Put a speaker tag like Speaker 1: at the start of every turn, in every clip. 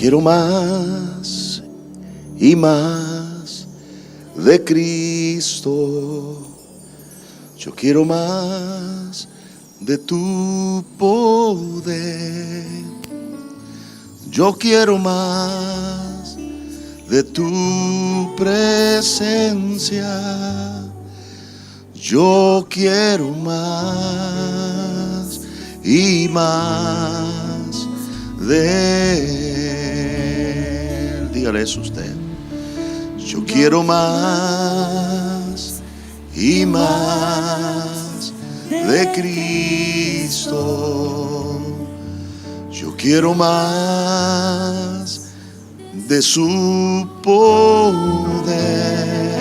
Speaker 1: quiero más y más de Cristo. Yo quiero más de tu poder. Yo quiero más de tu presencia. Yo quiero más y más de Él. Dígale eso usted. Yo quiero más y más de Cristo. Yo quiero más de su poder.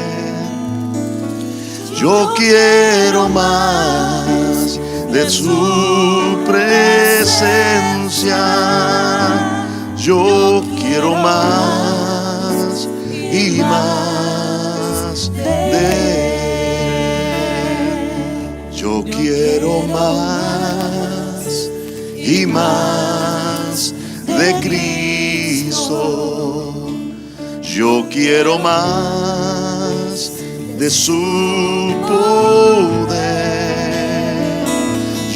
Speaker 1: Yo quiero más de su presencia. Yo quiero más y más de Él. Yo quiero más y más de Cristo. Yo quiero más de su poder.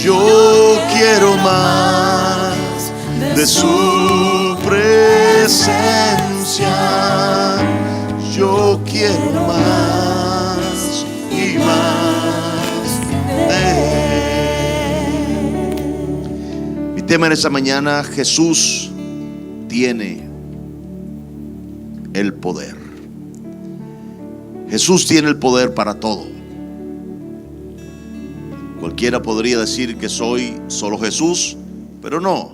Speaker 1: Yo quiero más de su presencia. Yo quiero más y más de Él. Mi tema en esta mañana: Jesús tiene el poder. Jesús tiene el poder para todo. Cualquiera podría decir que soy solo Jesús, pero no.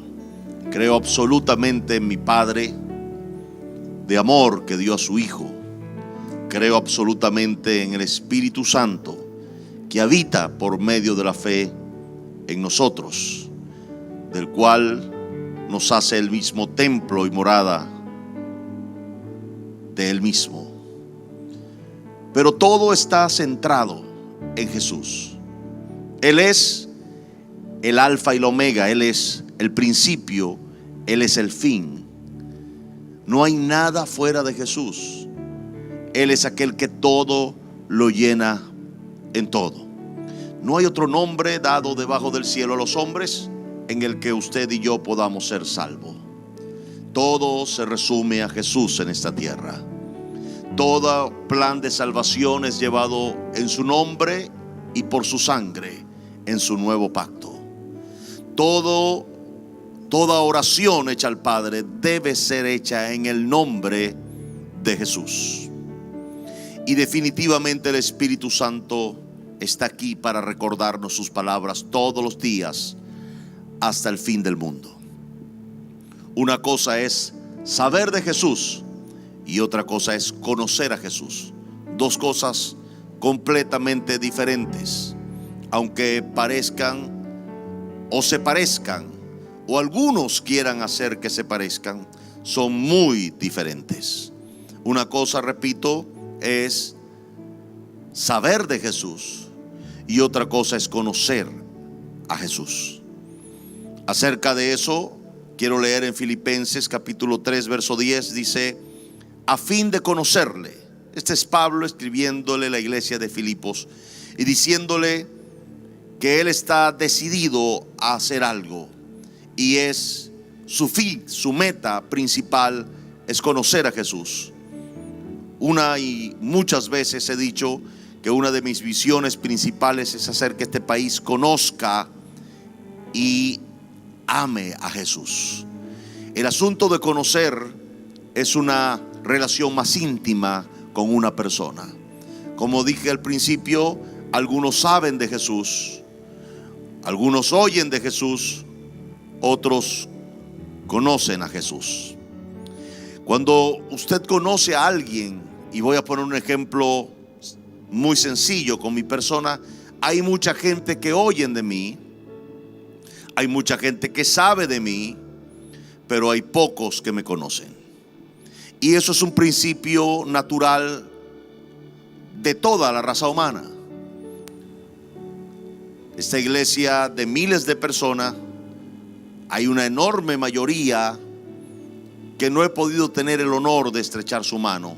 Speaker 1: Creo absolutamente en mi Padre de amor que dio a su Hijo. Creo absolutamente en el Espíritu Santo que habita por medio de la fe en nosotros, del cual nos hace el mismo templo y morada de Él mismo. Pero todo está centrado en Jesús. Él es el alfa y el omega. Él es el principio. Él es el fin. No hay nada fuera de Jesús. Él es aquel que todo lo llena en todo. No hay otro nombre dado debajo del cielo a los hombres en el que usted y yo podamos ser salvos. Todo se resume a Jesús en esta tierra. Todo plan de salvación es llevado en su nombre y por su sangre en su nuevo pacto. Toda oración hecha al Padre debe ser hecha en el nombre de Jesús. Y definitivamente el Espíritu Santo está aquí para recordarnos sus palabras todos los días hasta el fin del mundo. Una cosa es saber de Jesús y otra cosa es conocer a Jesús. Dos cosas completamente diferentes, aunque parezcan o se parezcan, o algunos quieran hacer que se parezcan, son muy diferentes. Una cosa, repito, es saber de Jesús y otra cosa es conocer a Jesús. Acerca de eso quiero leer en Filipenses capítulo 3 verso 10. Dice: a fin de conocerle. Este es Pablo escribiéndole a la iglesia de Filipos y diciéndole que él está decidido a hacer algo, y es su fin, su meta principal es conocer a Jesús. Una y muchas veces he dicho que una de mis visiones principales es hacer que este país conozca y ame a Jesús. El asunto de conocer es una relación más íntima con una persona. Como dije al principio, algunos saben de Jesús, algunos oyen de Jesús, otros conocen a Jesús. Cuando usted conoce a alguien, y voy a poner un ejemplo muy sencillo con mi persona, hay mucha gente que oyen de mí, hay mucha gente que sabe de mí, pero hay pocos que me conocen. Y eso es un principio natural de toda la raza humana. Esta iglesia de miles de personas, hay una enorme mayoría que no he podido tener el honor de estrechar su mano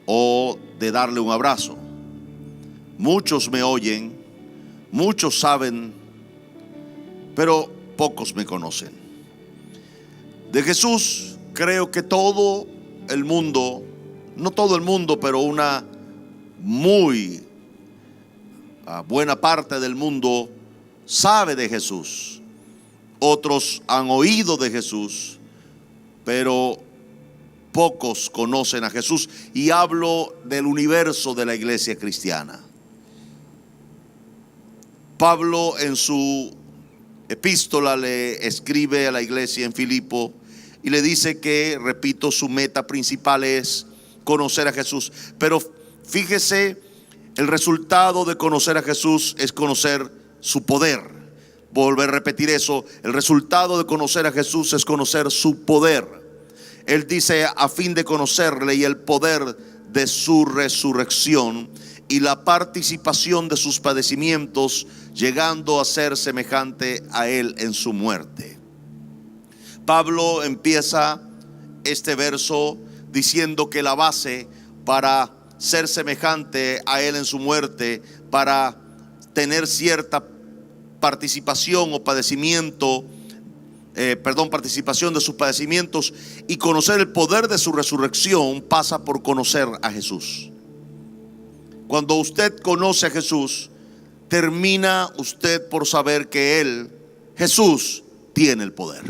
Speaker 1: o de darle un abrazo. Muchos me oyen, muchos saben, pero pocos me conocen. De Jesús creo que todo el mundo, no todo el mundo, pero una muy buena parte del mundo sabe de Jesús. Otros han oído de Jesús, pero pocos conocen a Jesús. Y hablo del universo de la iglesia cristiana. Pablo en su epístola le escribe a la iglesia en Filipo y le dice que, repito, su meta principal es conocer a Jesús. Pero fíjese, el resultado de conocer a Jesús es conocer su poder. Volver a repetir eso, el resultado de conocer a Jesús es conocer su poder. Él dice, a fin de conocerle y el poder de su resurrección y la participación de sus padecimientos, llegando a ser semejante a él en su muerte. Pablo empieza este verso diciendo que la base para ser semejante a él en su muerte, para tener cierta participación o padecimiento, participación de sus padecimientos y conocer el poder de su resurrección, pasa por conocer a Jesús. Cuando usted conoce a Jesús, termina usted por saber que Él, Jesús, tiene el poder.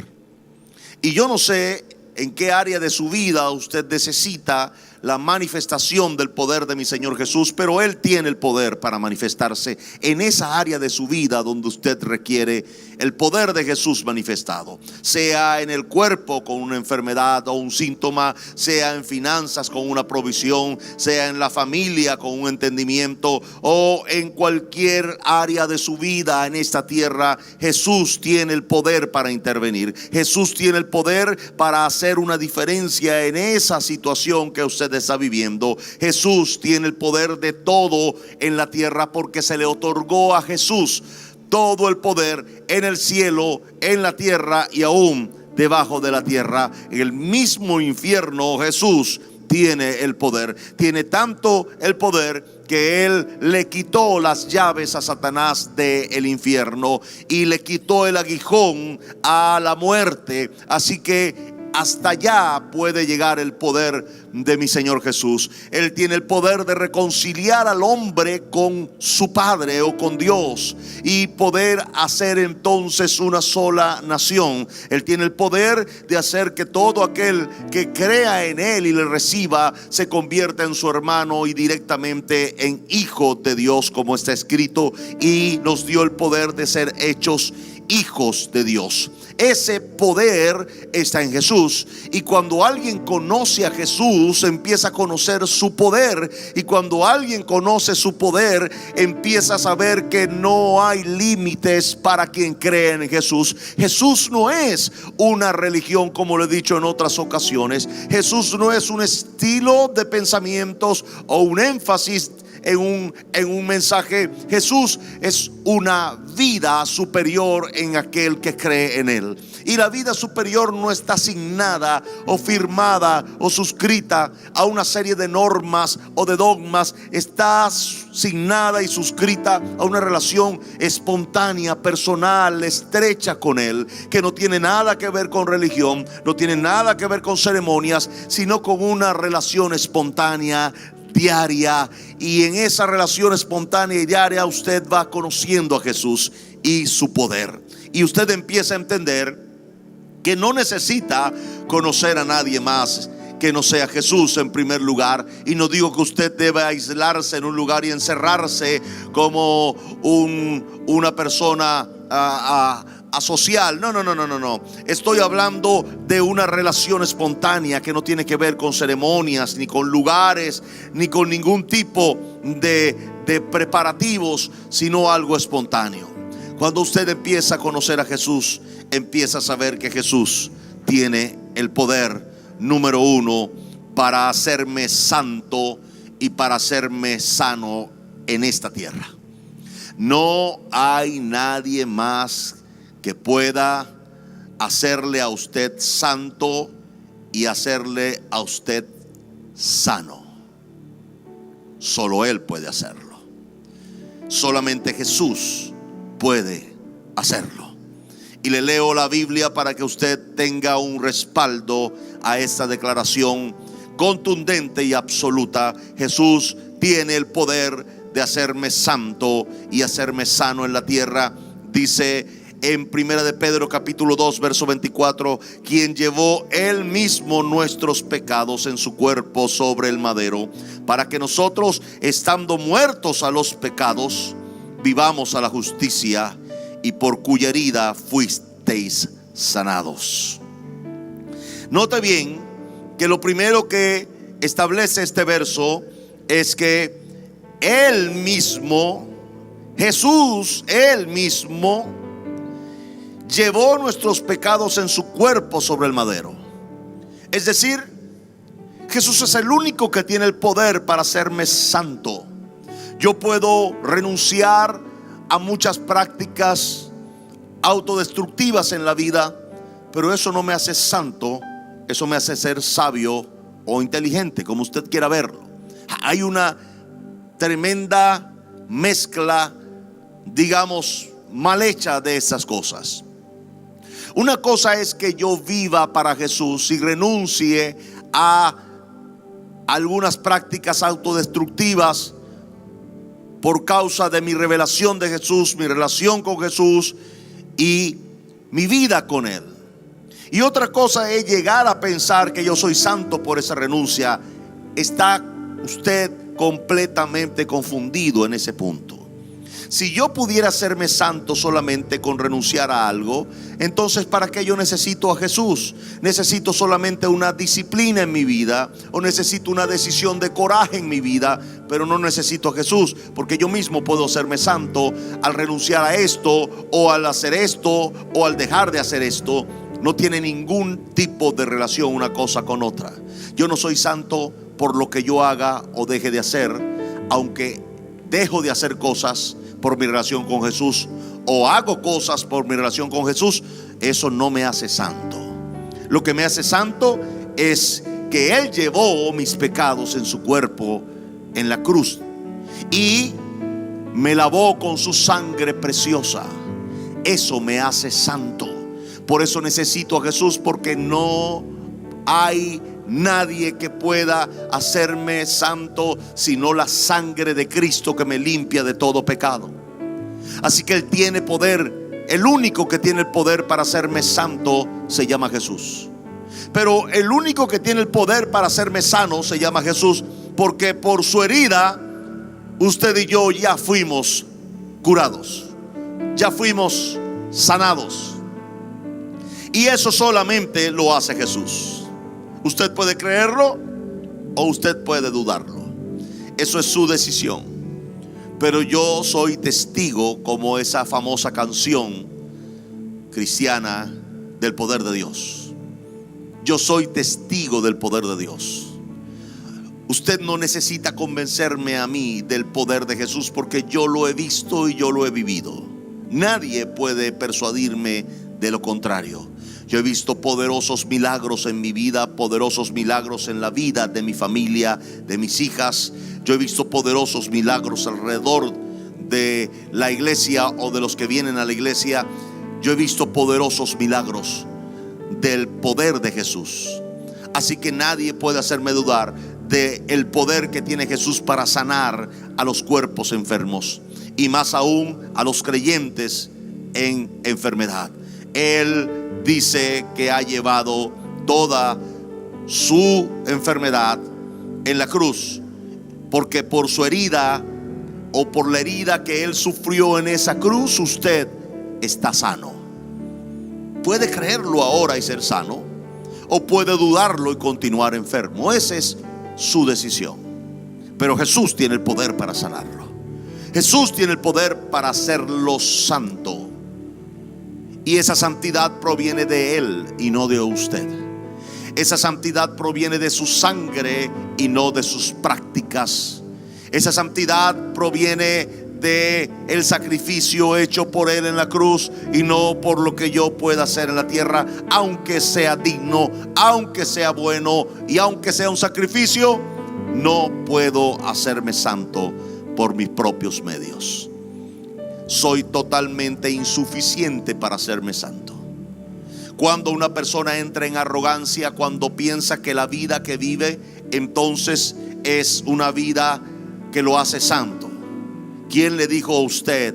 Speaker 1: Y yo no sé en qué área de su vida usted necesita la manifestación del poder de mi Señor Jesús, pero Él tiene el poder para manifestarse en esa área de su vida donde usted requiere el poder de Jesús manifestado, sea en el cuerpo con una enfermedad o un síntoma, sea en finanzas con una provisión, sea en la familia con un entendimiento, o en cualquier área de su vida en esta tierra. Jesús tiene el poder para intervenir. Jesús tiene el poder para hacer una diferencia en esa situación que usted está viviendo. Jesús tiene el poder de todo en la tierra, porque se le otorgó a Jesús todo el poder en el cielo, en la tierra y aún debajo de la tierra. En el mismo infierno Jesús tiene el poder. Tiene tanto el poder que Él le quitó las llaves a Satanás del infierno y le quitó el aguijón a la muerte. Así que hasta allá puede llegar el poder de mi Señor Jesús. Él tiene el poder de reconciliar al hombre con su Padre o con Dios y poder hacer entonces una sola nación. Él tiene el poder de hacer que todo aquel que crea en Él y le reciba se convierta en su hermano y directamente en hijo de Dios, como está escrito, y nos dio el poder de ser hechos hijos de Dios. Ese poder está en Jesús, y cuando alguien conoce a Jesús, empieza a conocer su poder, y cuando alguien conoce su poder, empieza a saber que no hay límites para quien cree en Jesús. Jesús no es una religión, como lo he dicho en otras ocasiones. Jesús no es un estilo de pensamientos o un énfasis en un mensaje. Jesús es una vida superior en aquel que cree en Él. Y la vida superior no está asignada o firmada o suscrita a una serie de normas o de dogmas. Está asignada y suscrita a una relación espontánea, personal, estrecha con Él, que no tiene nada que ver con religión, no tiene nada que ver con ceremonias, sino con una relación espontánea, diaria. Y en esa relación espontánea y diaria usted va conociendo a Jesús y su poder, y usted empieza a entender que no necesita conocer a nadie más que no sea Jesús en primer lugar. Y no digo que usted debe aislarse en un lugar y encerrarse como una persona asocial. No. Estoy hablando de una relación espontánea que no tiene que ver con ceremonias, ni con lugares, ni con ningún tipo de preparativos, sino algo espontáneo. Cuando usted empieza a conocer a Jesús, empieza a saber que Jesús tiene el poder, número uno, para hacerme santo y para hacerme sano en esta tierra. No hay nadie más que pueda hacerle a usted santo y hacerle a usted sano. Solo Él puede hacerlo. Solamente Jesús puede hacerlo. Y le leo la Biblia para que usted tenga un respaldo a esta declaración contundente y absoluta. Jesús tiene el poder de hacerme santo y hacerme sano en la tierra. Dice en 1 de Pedro capítulo 2 verso 24: quien llevó Él mismo nuestros pecados en su cuerpo sobre el madero, para que nosotros, estando muertos a los pecados, vivamos a la justicia, y por cuya herida fuisteis sanados. Note bien que lo primero que establece este verso es que Él mismo, Jesús, Él mismo llevó nuestros pecados en su cuerpo sobre el madero. Es decir, Jesús es el único que tiene el poder para hacerme santo. Yo puedo renunciar a muchas prácticas autodestructivas en la vida, pero eso no me hace santo. Eso me hace ser sabio o inteligente, como usted quiera verlo. Hay una tremenda mezcla, digamos, mal hecha de esas cosas. Una cosa es que yo viva para Jesús y renuncie a algunas prácticas autodestructivas por causa de mi revelación de Jesús, mi relación con Jesús y mi vida con Él. Y otra cosa es llegar a pensar que yo soy santo por esa renuncia. Está usted completamente confundido en ese punto. Si yo pudiera hacerme santo solamente con renunciar a algo, entonces ¿para qué yo necesito a Jesús? Necesito solamente una disciplina en mi vida, o necesito una decisión de coraje en mi vida, pero no necesito a Jesús, porque yo mismo puedo hacerme santo al renunciar a esto, o al hacer esto, o al dejar de hacer esto. No tiene ningún tipo de relación una cosa con otra. Yo no soy santo por lo que yo haga o deje de hacer, aunque dejo de hacer cosas por mi relación con Jesús, o hago cosas por mi relación con Jesús. Eso no me hace santo. Lo que me hace santo es que Él llevó mis pecados en su cuerpo en la cruz y me lavó con su sangre preciosa. Eso me hace santo. Por eso necesito a Jesús, porque no hay nadie que pueda hacerme santo sino la sangre de Cristo, que me limpia de todo pecado. Así que Él tiene poder. El único que tiene el poder para hacerme santo se llama Jesús. Pero el único que tiene el poder para hacerme sano se llama Jesús, porque por su herida usted y yo ya fuimos curados, ya fuimos sanados. Y eso solamente lo hace Jesús. Usted puede creerlo o usted puede dudarlo. Eso es su decisión. Pero yo soy testigo, como esa famosa canción cristiana, del poder de Dios. Yo soy testigo del poder de Dios. Usted no necesita convencerme a mí del poder de Jesús, porque yo lo he visto y yo lo he vivido. Nadie puede persuadirme de lo contrario. Yo he visto poderosos milagros en mi vida, poderosos milagros en la vida de mi familia, de mis hijas. Yo he visto poderosos milagros alrededor de la iglesia o de los que vienen a la iglesia. Yo he visto poderosos milagros del poder de Jesús. Así que nadie puede hacerme dudar del poder que tiene Jesús para sanar a los cuerpos enfermos, y más aún a los creyentes en enfermedad. Él dice que ha llevado toda su enfermedad en la cruz, porque por su herida, o por la herida que Él sufrió en esa cruz, usted está sano. Puede creerlo ahora y ser sano, o puede dudarlo y continuar enfermo. Esa es su decisión. Pero Jesús tiene el poder para sanarlo. Jesús tiene el poder para hacerlo santo. Y esa santidad proviene de Él y no de usted. Esa santidad proviene de su sangre y no de sus prácticas. Esa santidad proviene de el sacrificio hecho por Él en la cruz y no por lo que yo pueda hacer en la tierra, aunque sea digno, aunque sea bueno y aunque sea un sacrificio. No puedo hacerme santo por mis propios medios. Soy totalmente insuficiente para hacerme santo. Cuando una persona entra en arrogancia, cuando piensa que la vida que vive entonces es una vida que lo hace santo. ¿Quién le dijo a usted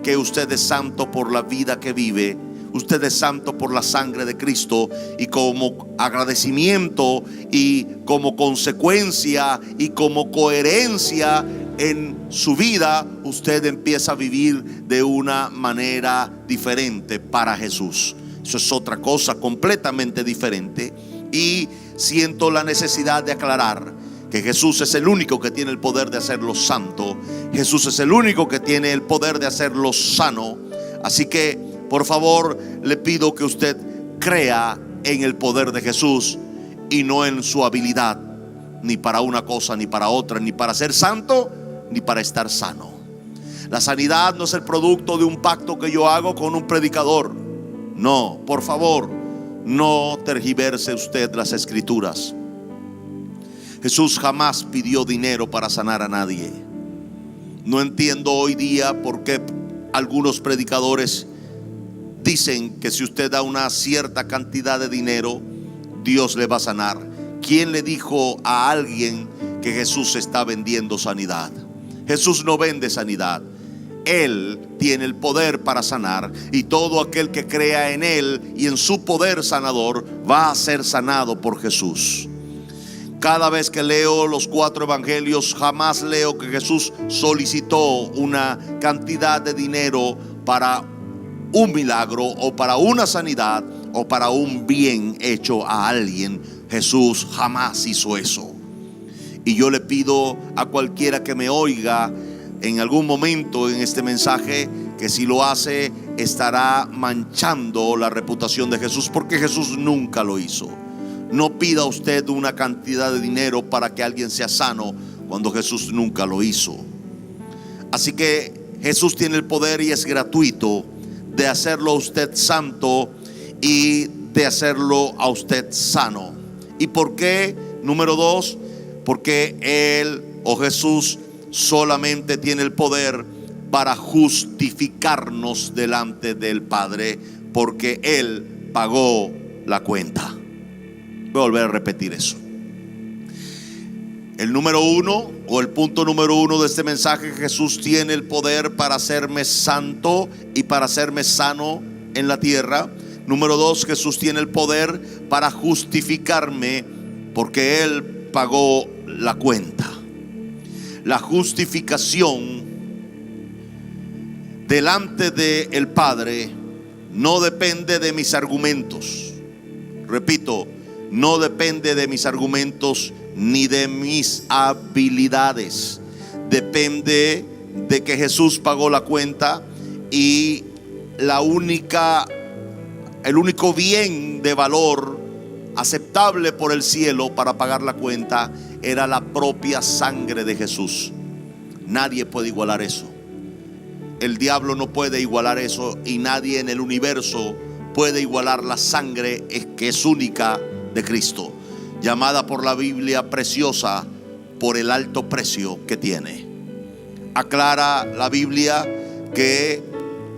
Speaker 1: que usted es santo por la vida que vive? Usted es santo por la sangre de Cristo, y como agradecimiento y como consecuencia y como coherencia en su vida, usted empieza a vivir de una manera diferente para Jesús. Eso es otra cosa completamente diferente. Y siento la necesidad de aclarar que Jesús es el único que tiene el poder de hacerlo santo. Jesús es el único que tiene el poder de hacerlo sano. Así que por favor le pido que usted crea en el poder de Jesús y no en su habilidad, ni para una cosa ni para otra, ni para ser santo ni para estar sano. La sanidad no es el producto de un pacto que yo hago con un predicador. No, por favor, no tergiverse usted las escrituras. Jesús jamás pidió dinero para sanar a nadie. No entiendo hoy día por qué algunos predicadores dicen que si usted da una cierta cantidad de dinero, Dios le va a sanar. ¿Quién le dijo a alguien que Jesús está vendiendo sanidad? Jesús no vende sanidad. Él tiene el poder para sanar, y todo aquel que crea en Él y en su poder sanador va a ser sanado por Jesús. Cada vez que leo los 4 evangelios, jamás leo que Jesús solicitó una cantidad de dinero para un milagro o para una sanidad o para un bien hecho a alguien. Jesús jamás hizo eso. Y yo le pido a cualquiera que me oiga en algún momento en este mensaje, que si lo hace estará manchando la reputación de Jesús, porque Jesús nunca lo hizo. No pida usted una cantidad de dinero para que alguien sea sano, cuando Jesús nunca lo hizo. Así que Jesús tiene el poder, y es gratuito, de hacerlo a usted santo y de hacerlo a usted sano. ¿Y por qué? Número 2, porque Él o Jesús solamente tiene el poder para justificarnos delante del Padre, porque Él pagó la cuenta. Voy a volver a repetir eso. El número 1, o el punto número 1 de este mensaje: Jesús tiene el poder para hacerme santo y para hacerme sano en la tierra. Número 2, Jesús tiene el poder para justificarme, porque Él pagó la cuenta. La justificación delante del Padre no depende de mis argumentos. Repito, no depende de mis argumentos ni de mis habilidades. Depende de que Jesús pagó la cuenta, y el único bien de valor aceptable por el cielo para pagar la cuenta era la propia sangre de Jesús. Nadie puede igualar eso. El diablo no puede igualar eso, y nadie en el universo puede igualar la sangre que es única de Cristo, llamada por la Biblia preciosa por el alto precio que tiene. Aclara la Biblia que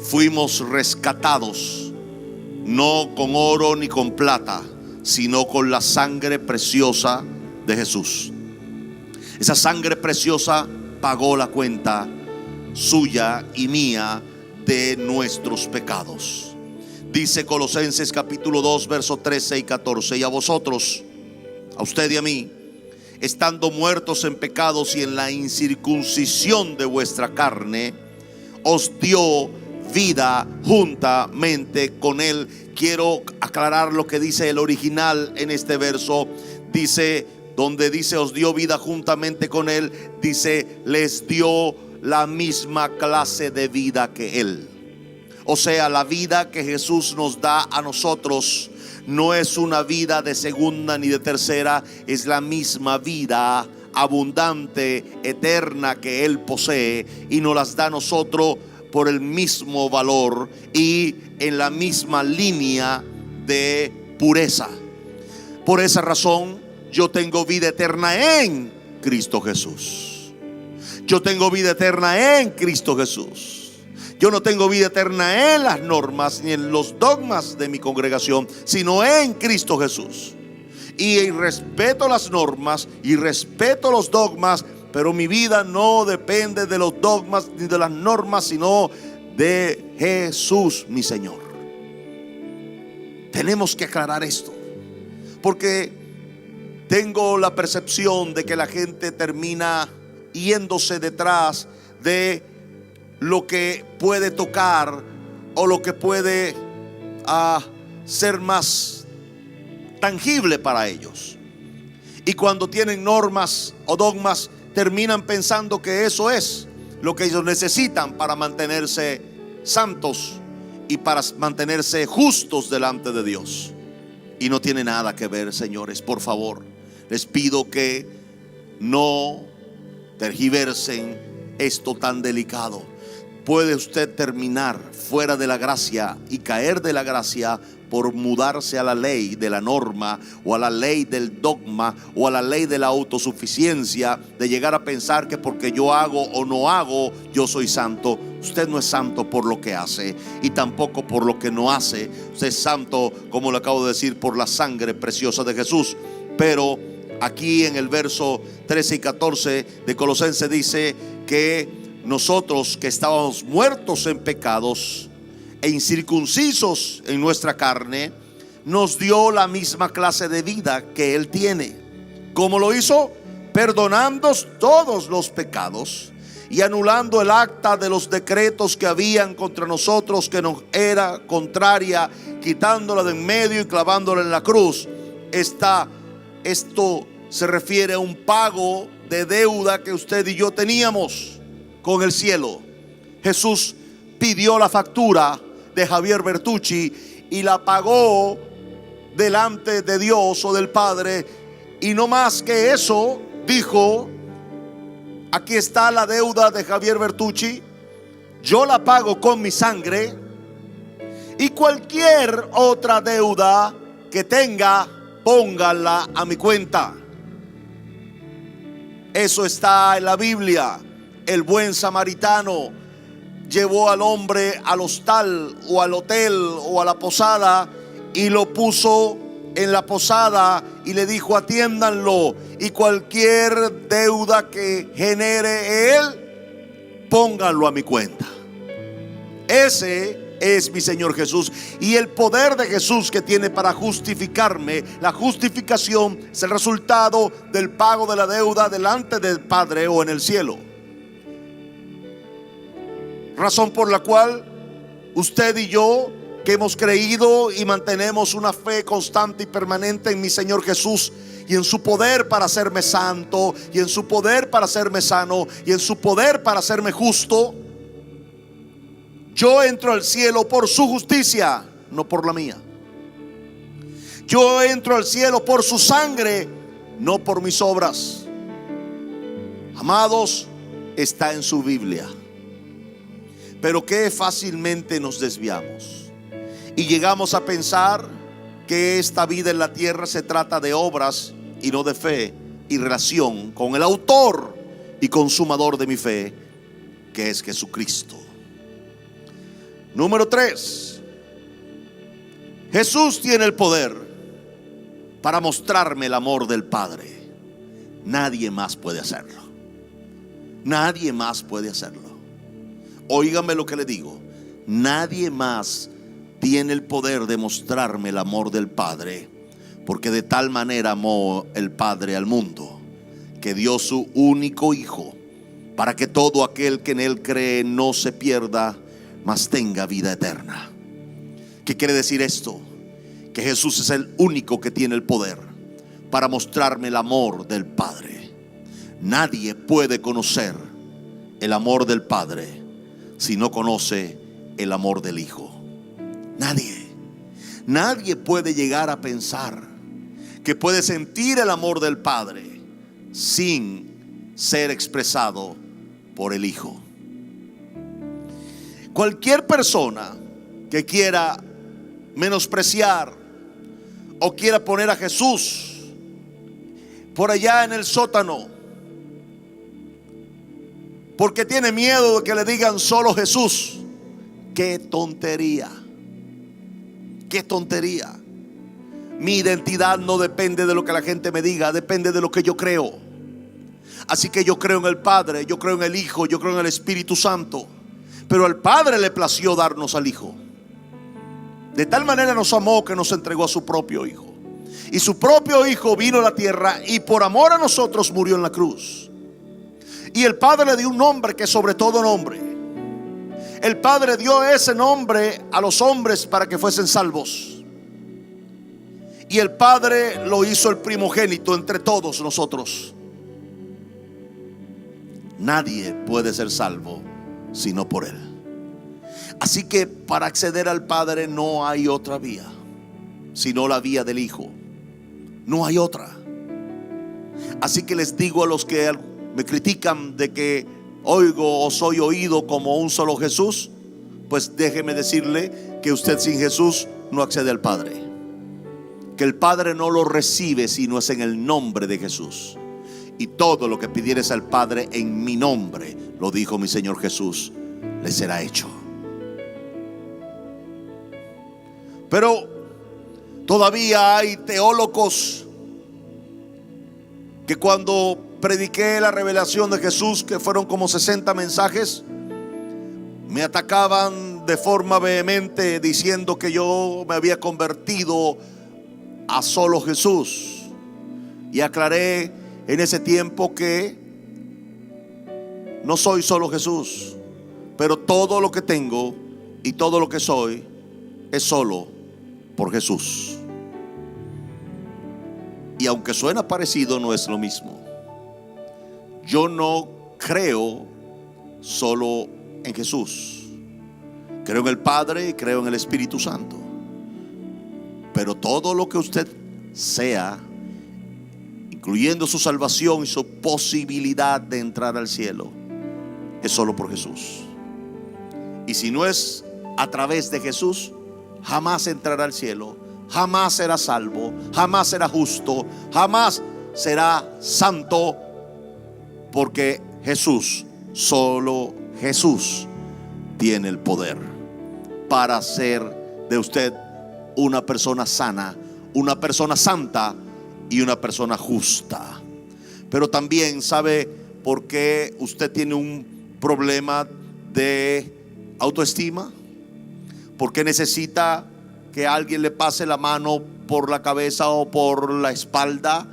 Speaker 1: fuimos rescatados no con oro ni con plata, sino con la sangre preciosa de Jesús. Esa sangre preciosa pagó la cuenta suya y mía de nuestros pecados. Dice Colosenses capítulo 2, versos 13 y 14: y a vosotros, a usted y a mí, estando muertos en pecados y en la incircuncisión de vuestra carne, os dio vida juntamente con Él. Quiero aclarar lo que dice el original en este verso. Dice, donde dice os dio vida juntamente con Él, dice les dio la misma clase de vida que Él. O sea, la vida que Jesús nos da a nosotros no es una vida de segunda ni de tercera, es la misma vida abundante, eterna que Él posee, y nos las da a nosotros por el mismo valor y en la misma línea de pureza. Por esa razón yo tengo vida eterna en Cristo Jesús. Yo tengo vida eterna en Cristo Jesús. Yo no tengo vida eterna en las normas ni en los dogmas de mi congregación, sino en Cristo Jesús. Y respeto las normas y respeto los dogmas, pero mi vida no depende de los dogmas ni de las normas, sino de Jesús, mi Señor. Tenemos que aclarar esto, porque tengo la percepción de que la gente termina yéndose detrás de lo que puede tocar o lo que puede ser más tangible para ellos. Y cuando tienen normas o dogmas, terminan pensando que eso es lo que ellos necesitan para mantenerse santos y para mantenerse justos delante de Dios. Y no tiene nada que ver, señores. Por favor, les pido que no tergiversen esto tan delicado. Puede usted terminar fuera de la gracia y caer de la gracia por mudarse a la ley de la norma o a la ley del dogma o a la ley de la autosuficiencia, de llegar a pensar que porque yo hago o no hago, yo soy santo. Usted no es santo por lo que hace y tampoco por lo que no hace. Usted es santo, como le acabo de decir, por la sangre preciosa de Jesús. Pero aquí en el verso 13 y 14 de Colosenses dice que nosotros que estábamos muertos en pecados e incircuncisos en nuestra carne, nos dio la misma clase de vida que Él tiene. ¿Cómo lo hizo? Perdonando todos los pecados y anulando el acta de los decretos que habían contra nosotros, que nos era contraria, quitándola de en medio y clavándola en la cruz. Esto se refiere a un pago de deuda que usted y yo teníamos con el cielo. Jesús pidió la factura de Javier Bertucci y la pagó delante de Dios o del Padre. Y no más que eso, dijo: aquí está la deuda de Javier Bertucci, yo la pago con mi sangre, y cualquier otra deuda que tenga, pónganla a mi cuenta. Eso está en la Biblia. El buen samaritano llevó al hombre al hostal o al hotel o a la posada y lo puso en la posada y le dijo: atiéndanlo, y cualquier deuda que genere él, pónganlo a mi cuenta. Ese es mi Señor Jesús, y el poder de Jesús que tiene para justificarme. La justificación es el resultado del pago de la deuda delante del Padre o en el cielo. Razón por la cual usted y yo, que hemos creído y mantenemos una fe constante y permanente en mi Señor Jesús y en su poder para hacerme santo, y en su poder para hacerme sano, y en su poder para hacerme justo, yo entro al cielo por su justicia, no por la mía. Yo entro al cielo por su sangre, no por mis obras. Amados, está en su Biblia. Pero qué fácilmente nos desviamos y llegamos a pensar que esta vida en la tierra se trata de obras y no de fe y relación con el autor y consumador de mi fe, que es Jesucristo. Número 3. Jesús tiene el poder para mostrarme el amor del Padre. Nadie más puede hacerlo. Nadie más puede hacerlo. Óigame lo que le digo: nadie más tiene el poder de mostrarme el amor del Padre, porque de tal manera amó el Padre al mundo, que dio su único Hijo, para que todo aquel que en Él cree no se pierda, mas tenga vida eterna. ¿Qué quiere decir esto? Que Jesús es el único que tiene el poder para mostrarme el amor del Padre. Nadie puede conocer el amor del Padre si no conoce el amor del Hijo. Nadie puede llegar a pensar que puede sentir el amor del Padre sin ser expresado por el Hijo. Cualquier persona que quiera menospreciar o quiera poner a Jesús por allá en el sótano porque tiene miedo de que le digan solo Jesús, qué tontería, qué tontería. Mi identidad no depende de lo que la gente me diga, depende de lo que yo creo. Así que yo creo en el Padre, yo creo en el Hijo, yo creo en el Espíritu Santo. Pero al Padre le plació darnos al Hijo. De tal manera nos amó que nos entregó a su propio Hijo. Y su propio Hijo vino a la tierra y por amor a nosotros murió en la cruz. Y el Padre le dio un nombre que es sobre todo nombre. El Padre dio ese nombre a los hombres para que fuesen salvos. Y el Padre lo hizo el primogénito entre todos nosotros. Nadie puede ser salvo sino por Él. Así que para acceder al Padre no hay otra vía sino la vía del Hijo. No hay otra. Así que les digo a los que me critican de que oigo o soy oído como un solo Jesús, pues déjeme decirle que usted sin Jesús no accede al Padre. Que el Padre no lo recibe si no es en el nombre de Jesús. Y todo lo que pidieres al Padre en mi nombre, lo dijo mi Señor Jesús, le será hecho. Pero todavía hay teólogos que cuando prediqué la revelación de Jesús, que fueron como 60 mensajes, me atacaban de forma vehemente diciendo que yo me había convertido a solo Jesús. Y aclaré en ese tiempo que no soy solo Jesús, pero todo lo que tengo y todo lo que soy es solo por Jesús. Y aunque suena parecido, no es lo mismo. Yo no creo solo en Jesús. Creo en el Padre y creo en el Espíritu Santo. Pero todo lo que usted sea, incluyendo su salvación y su posibilidad de entrar al cielo, es solo por Jesús. Y si no es a través de Jesús, jamás entrará al cielo, jamás será salvo, jamás será justo, jamás será santo, porque Jesús, solo Jesús tiene el poder para hacer de usted una persona sana, una persona santa y una persona justa. Pero también sabe por qué usted tiene un problema de autoestima, por qué necesita que alguien le pase la mano por la cabeza o por la espalda,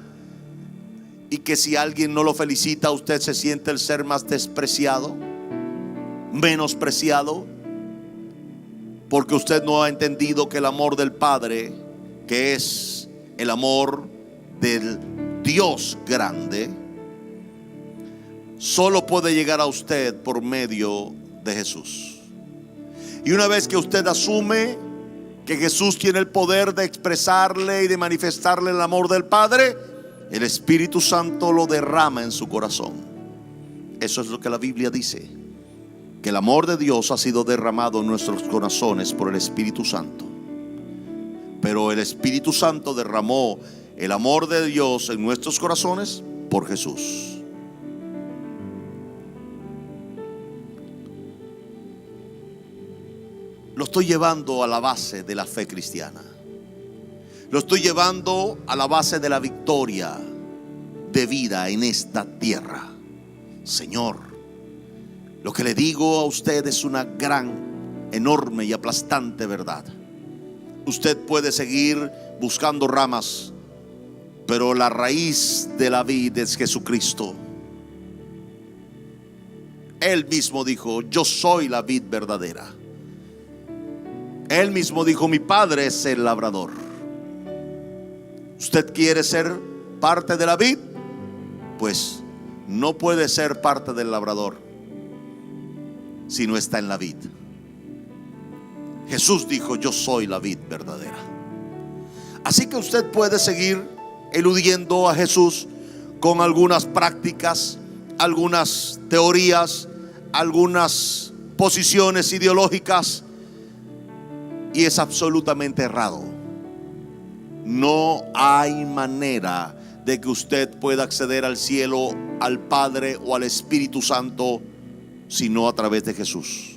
Speaker 1: y que si alguien no lo felicita usted se siente el ser más despreciado, menospreciado, porque usted no ha entendido que el amor del Padre, que es el amor del Dios grande, solo puede llegar a usted por medio de Jesús. Y una vez que usted asume que Jesús tiene el poder de expresarle y de manifestarle el amor del Padre, el Espíritu Santo lo derrama en su corazón. Eso es lo que la Biblia dice, que el amor de Dios ha sido derramado en nuestros corazones por el Espíritu Santo. Pero el Espíritu Santo derramó el amor de Dios en nuestros corazones por Jesús. Lo estoy llevando a la base de la fe cristiana. Lo estoy llevando a la base de la victoria de vida en esta tierra. Señor, lo que le digo a usted es una gran, enorme y aplastante verdad. Usted puede seguir buscando ramas, pero la raíz de la vid es Jesucristo. Él mismo dijo: yo soy la vid verdadera. Él mismo dijo: mi Padre es el labrador. ¿Usted quiere ser parte de la vid? Pues no puede ser parte del labrador si no está en la vid. Jesús dijo: yo soy la vid verdadera. Así que usted puede seguir eludiendo a Jesús con algunas prácticas, algunas teorías, algunas posiciones ideológicas, y es absolutamente errado. No hay manera de que usted pueda acceder al cielo, al Padre o al Espíritu Santo, sino a través de Jesús.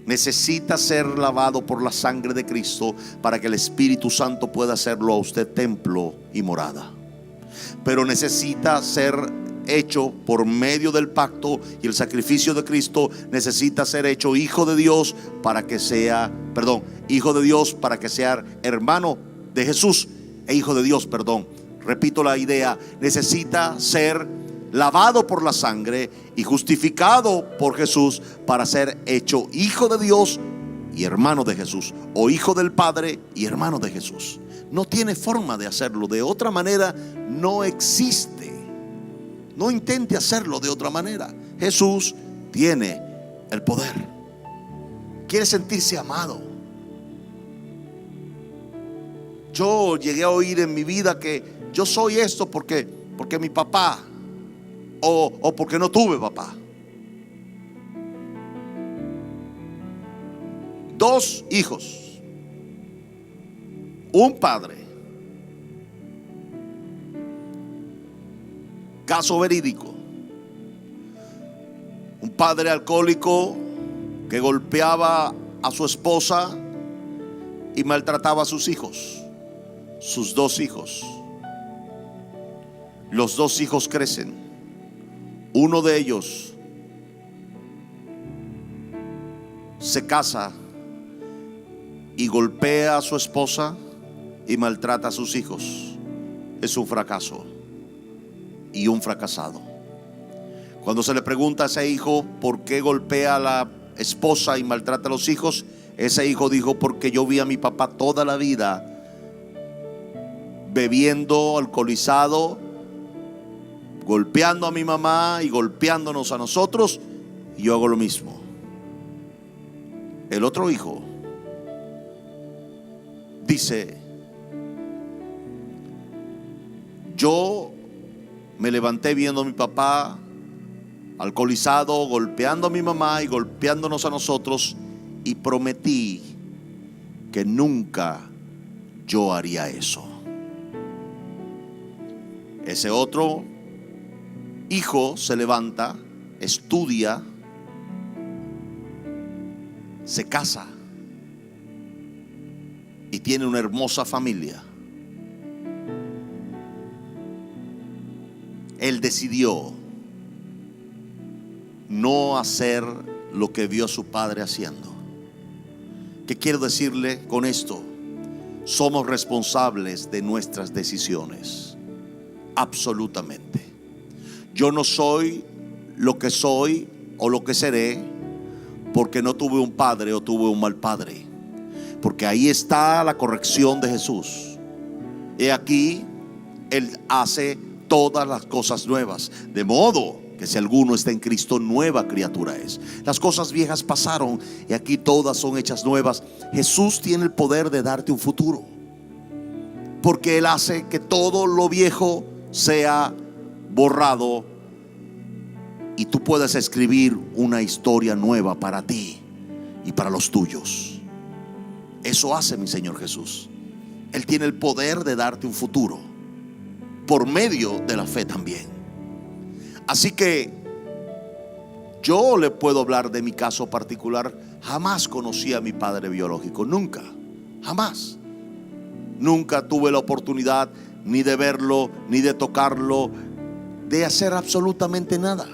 Speaker 1: Necesita ser lavado por la sangre de Cristo para que el Espíritu Santo pueda hacerlo a usted templo y morada. Pero necesita ser hecho por medio del pacto y el sacrificio de Cristo. Necesita ser hecho hijo de Dios para que sea, hijo de Dios para que sea hermano de Jesús e hijo de Dios, repito la idea. Necesita ser lavado por la sangre y justificado por Jesús para ser hecho hijo de Dios y hermano de Jesús, o hijo del Padre y hermano de Jesús. No tiene forma de hacerlo de otra manera, no existe. No intente hacerlo de otra manera. Jesús tiene el poder. Quiere sentirse amado. Yo llegué a oír en mi vida que yo soy esto porque mi papá, o porque no tuve papá. 2 hijos, un padre. Caso verídico. Un padre alcohólico que golpeaba a su esposa y maltrataba a sus hijos, sus 2 hijos. Los 2 hijos crecen. Uno de ellos se casa y golpea a su esposa y maltrata a sus hijos. Es un fracaso y un fracasado. Cuando se le pregunta a ese hijo por qué golpea a la esposa y maltrata a los hijos, ese hijo dijo: porque yo vi a mi papá toda la vida bebiendo, alcoholizado, golpeando a mi mamá y golpeándonos a nosotros, y yo hago lo mismo. El otro hijo dice: yo me levanté viendo a mi papá alcoholizado, golpeando a mi mamá y golpeándonos a nosotros, y prometí que nunca yo haría eso. Ese otro hijo se levanta, estudia, se casa y tiene una hermosa familia. Él decidió no hacer lo que vio a su padre haciendo. ¿Qué quiero decirle con esto? Somos responsables de nuestras decisiones, absolutamente. Yo no soy lo que soy o lo que seré porque no tuve un padre o tuve un mal padre, porque ahí está la corrección de Jesús. He aquí, Él hace todas las cosas nuevas, de modo que si alguno está en Cristo, nueva criatura es. Las cosas viejas pasaron y aquí todas son hechas nuevas. Jesús tiene el poder de darte un futuro, porque Él hace que todo lo viejo sea borrado y tú puedas escribir una historia nueva para ti y para los tuyos. Eso hace mi Señor Jesús. Él tiene el poder de darte un futuro por medio de la fe también. Así que yo le puedo hablar de mi caso particular. Jamás conocí a mi padre biológico, nunca, jamás. Nunca tuve la oportunidad ni de verlo, ni de tocarlo, de hacer absolutamente nada.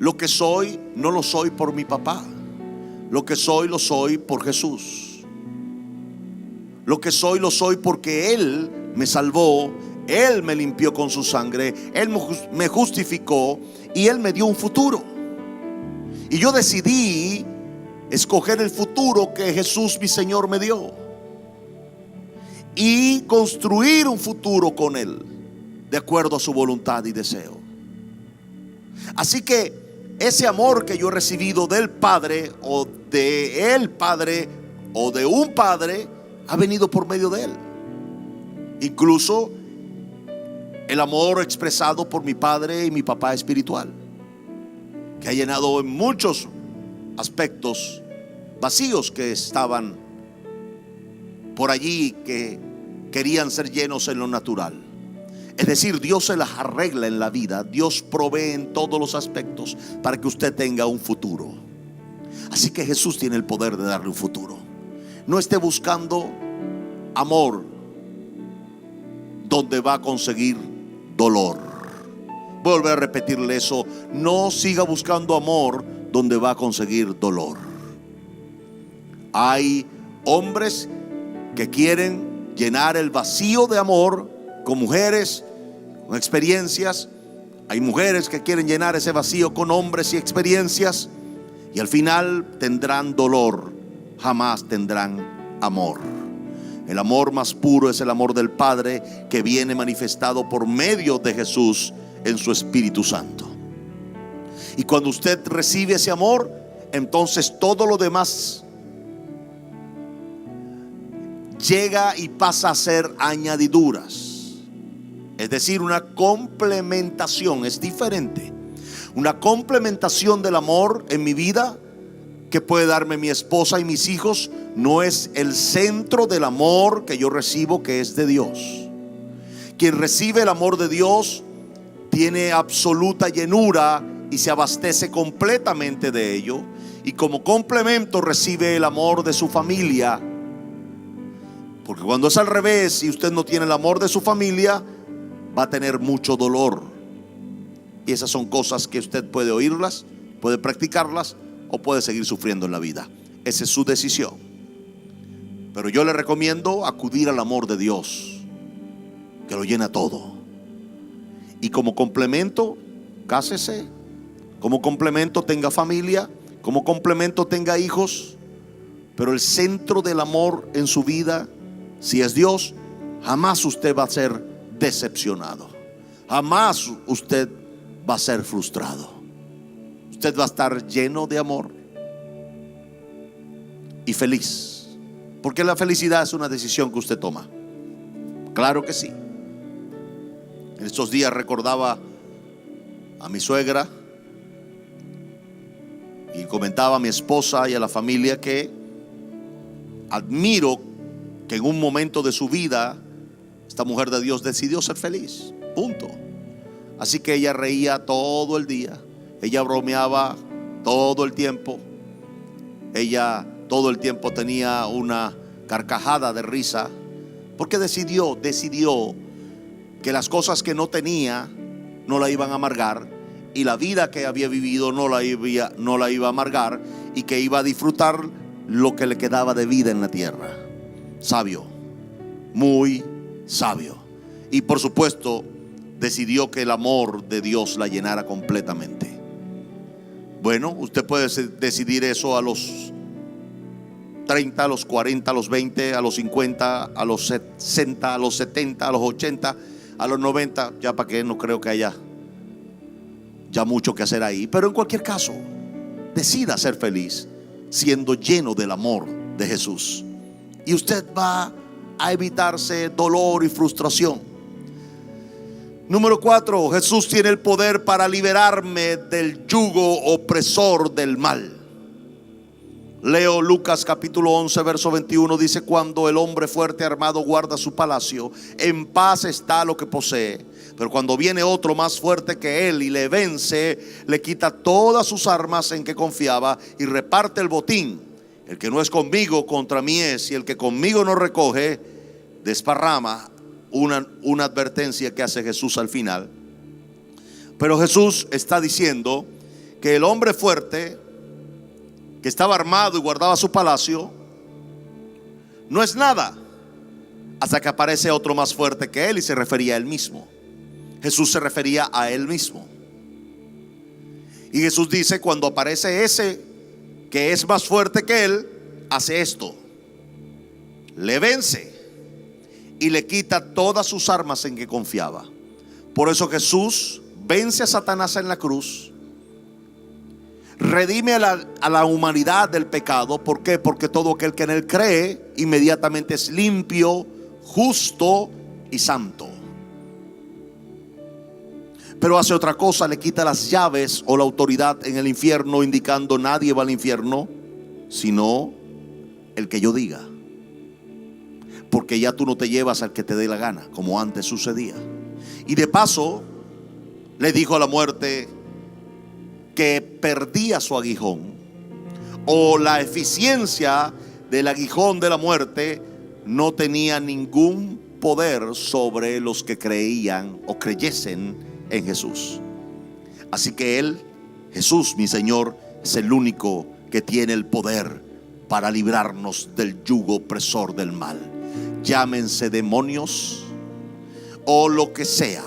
Speaker 1: Lo que soy, no lo soy por mi papá. Lo que soy, lo soy por Jesús. Lo que soy, lo soy porque Él me salvó, Él me limpió con su sangre, Él me justificó y Él me dio un futuro. Y yo decidí escoger el futuro que Jesús mi Señor me dio y construir un futuro con Él de acuerdo a su voluntad y deseo. Así que ese amor que yo he recibido del Padre o de el Padre o de un Padre ha venido por medio de Él. Incluso el amor expresado por mi padre y mi papá espiritual, que ha llenado en muchos aspectos vacíos que estaban por allí, que querían ser llenos en lo natural. Es decir, Dios se las arregla en la vida. Dios provee en todos los aspectos para que usted tenga un futuro. Así que Jesús tiene el poder de darle un futuro. No esté buscando amor donde va a conseguir dolor. Voy a volver a repetirle eso. No siga buscando amor donde va a conseguir dolor. Hay hombres que quieren llenar el vacío de amor con mujeres, con experiencias. Hay mujeres que quieren llenar ese vacío con hombres y experiencias, y al final tendrán dolor, jamás tendrán amor. El amor más puro es el amor del Padre, que viene manifestado por medio de Jesús en su Espíritu Santo. Y cuando usted recibe ese amor, entonces todo lo demás llega y pasa a ser añadiduras. Es decir, una complementación. Es diferente. Una complementación del amor en mi vida que puede darme mi esposa y mis hijos no es el centro del amor que yo recibo, que es de Dios. Quien recibe el amor de Dios tiene absoluta llenura y se abastece completamente de ello, y como complemento recibe el amor de su familia. Porque cuando es al revés y usted no tiene el amor de su familia, va a tener mucho dolor. Y esas son cosas que usted puede oírlas, puede practicarlas o puede seguir sufriendo en la vida. Esa es su decisión. Pero yo le recomiendo acudir al amor de Dios, que lo llena todo. Y como complemento, cásese. Como complemento, tenga familia. Como complemento, tenga hijos. Pero el centro del amor en su vida, si es Dios, jamás usted va a ser decepcionado. Jamás usted va a ser frustrado. Usted va a estar lleno de amor y feliz, porque la felicidad es una decisión que usted toma. Claro que sí. En estos días recordaba a mi suegra y comentaba a mi esposa y a la familia que admiro que en un momento de su vida esta mujer de Dios decidió ser feliz, punto. Así que ella reía todo el día, ella bromeaba todo el tiempo, ella todo el tiempo tenía una carcajada de risa, porque decidió que las cosas que no tenía no la iban a amargar, y la vida que había vivido no la iba a amargar, y que iba a disfrutar lo que le quedaba de vida en la tierra. Sabio, muy sabio. Y por supuesto decidió que el amor de Dios la llenara completamente. Bueno, usted puede decidir eso a los 30, a los 40, a los 20, a los 50, a los 60, a los 70, a los 80, a los 90. Ya para qué, no creo que haya ya mucho que hacer ahí. Pero en cualquier caso, decida ser feliz siendo lleno del amor de Jesús, y usted va a evitarse dolor y frustración. Número 4, Jesús tiene el poder para liberarme del yugo opresor del mal. Leo Lucas capítulo 11 verso 21, dice: cuando el hombre fuerte armado guarda su palacio, en paz está lo que posee. Pero cuando viene otro más fuerte que él y le vence, le quita todas sus armas en que confiaba y reparte el botín. El que no es conmigo, contra mí es, y el que conmigo no recoge, desparrama. Una advertencia que hace Jesús al final. Pero Jesús está diciendo que el hombre fuerte, que estaba armado y guardaba su palacio, no es nada hasta que aparece otro más fuerte que él, y se refería a él mismo. Jesús se refería a él mismo. Y Jesús dice: cuando aparece ese que es más fuerte que él, hace esto: le vence y le quita todas sus armas en que confiaba. Por eso Jesús vence a Satanás en la cruz, redime a la humanidad del pecado. ¿Por qué? Porque todo aquel que en él cree inmediatamente es limpio, justo y santo. pero hace otra cosa, le quita las llaves o la autoridad en el infierno, indicando: nadie va al infierno sino el que yo diga, porque ya tú no te llevas al que te dé la gana, como antes sucedía. Y de paso le dijo a la muerte que perdía su aguijón, o la eficiencia del aguijón de la muerte no tenía ningún poder sobre los que creían o creyesen en Jesús. Así que Él, Jesús, mi Señor, es el único que tiene el poder para librarnos del yugo opresor del mal. Llámense demonios o lo que sea,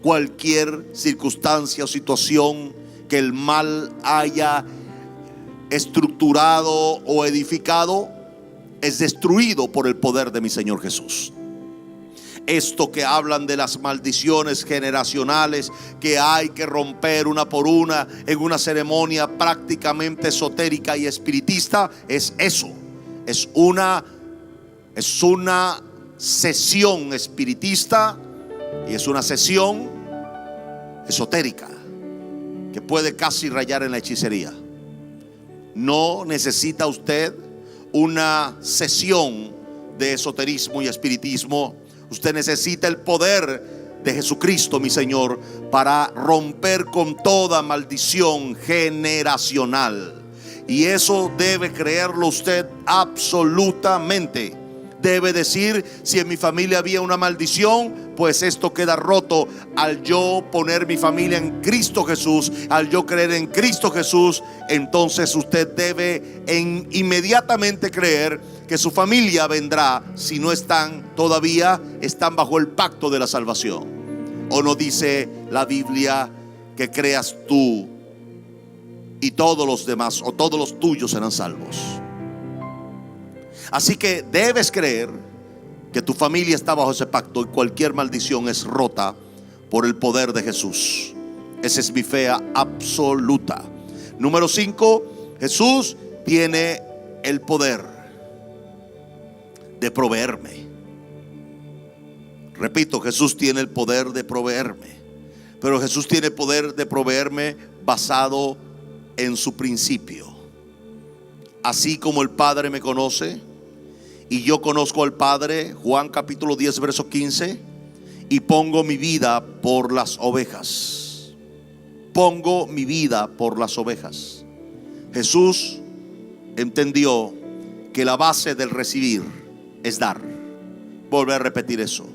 Speaker 1: cualquier circunstancia o situación que el mal haya estructurado o edificado, es destruido por el poder de mi Señor Jesús. Esto que hablan de las maldiciones generacionales que hay que romper una por una en una ceremonia prácticamente esotérica y espiritista, es eso. Es una sesión espiritista y es una sesión esotérica que puede casi rayar en la hechicería. No necesita usted una sesión de esoterismo y espiritismo. Usted necesita el poder de Jesucristo, mi Señor, para romper con toda maldición generacional. Y eso debe creerlo usted absolutamente. Debe decir: si en mi familia había una maldición, pues esto queda roto al yo poner mi familia en Cristo Jesús, al yo creer en Cristo Jesús. Entonces usted debe inmediatamente creer que su familia vendrá, si no están todavía, están bajo el pacto de la salvación. ¿O no dice la Biblia que creas tú y todos los demás, o todos los tuyos, serán salvos? Así que debes creer que tu familia está bajo ese pacto y cualquier maldición es rota por el poder de Jesús. Esa es mi fe absoluta. Número 5, Jesús tiene el poder de proveerme. Repito, Jesús tiene el poder de proveerme, pero Jesús tiene el poder de proveerme basado en su principio. Así como el Padre me conoce y yo conozco al Padre, Juan capítulo 10 verso 15, y pongo mi vida por las ovejas. Pongo mi vida por las ovejas. Jesús entendió que la base del recibir es dar. Volver a repetir eso.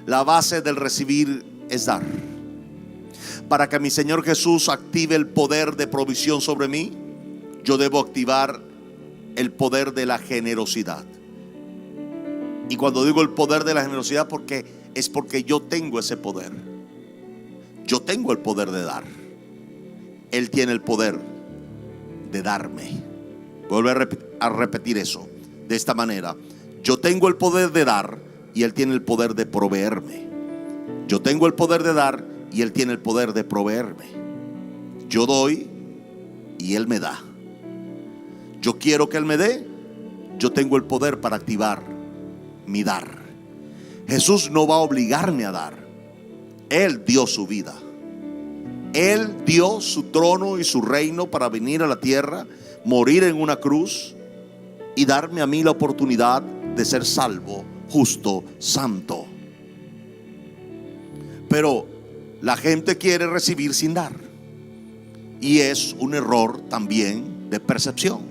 Speaker 1: La base del recibir es dar. Para que mi Señor Jesús active el poder de provisión sobre mí, yo debo activar el poder de la generosidad. Y cuando digo el poder de la generosidad, porque yo tengo ese poder. Yo tengo el poder de dar. Él tiene el poder de darme. Vuelvo a repetir eso de esta manera. Yo tengo el poder de dar y Él tiene el poder de proveerme. Yo tengo el poder de dar y Él tiene el poder de proveerme. Yo doy y Él me da. Yo quiero que Él me dé. Yo tengo el poder para activar mi dar. Jesús no va a obligarme a dar. Él dio su vida. Él dio su trono y su reino para venir a la tierra, morir en una cruz y darme a mí la oportunidad de ser salvo, justo, santo. Pero la gente quiere recibir sin dar, y es un error también de percepción.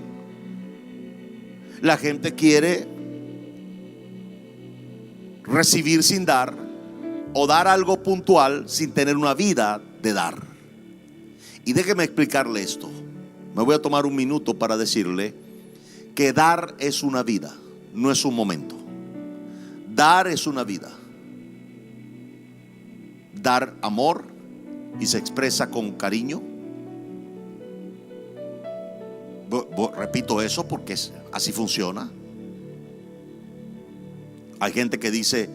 Speaker 1: La gente quiere recibir sin dar, o dar algo puntual sin tener una vida de dar. Y déjeme explicarle esto. Me voy a tomar un minuto para decirle que dar es una vida, no es un momento. Dar es una vida. Dar amor y se expresa con cariño. Repito eso porque así funciona. Hay gente que dice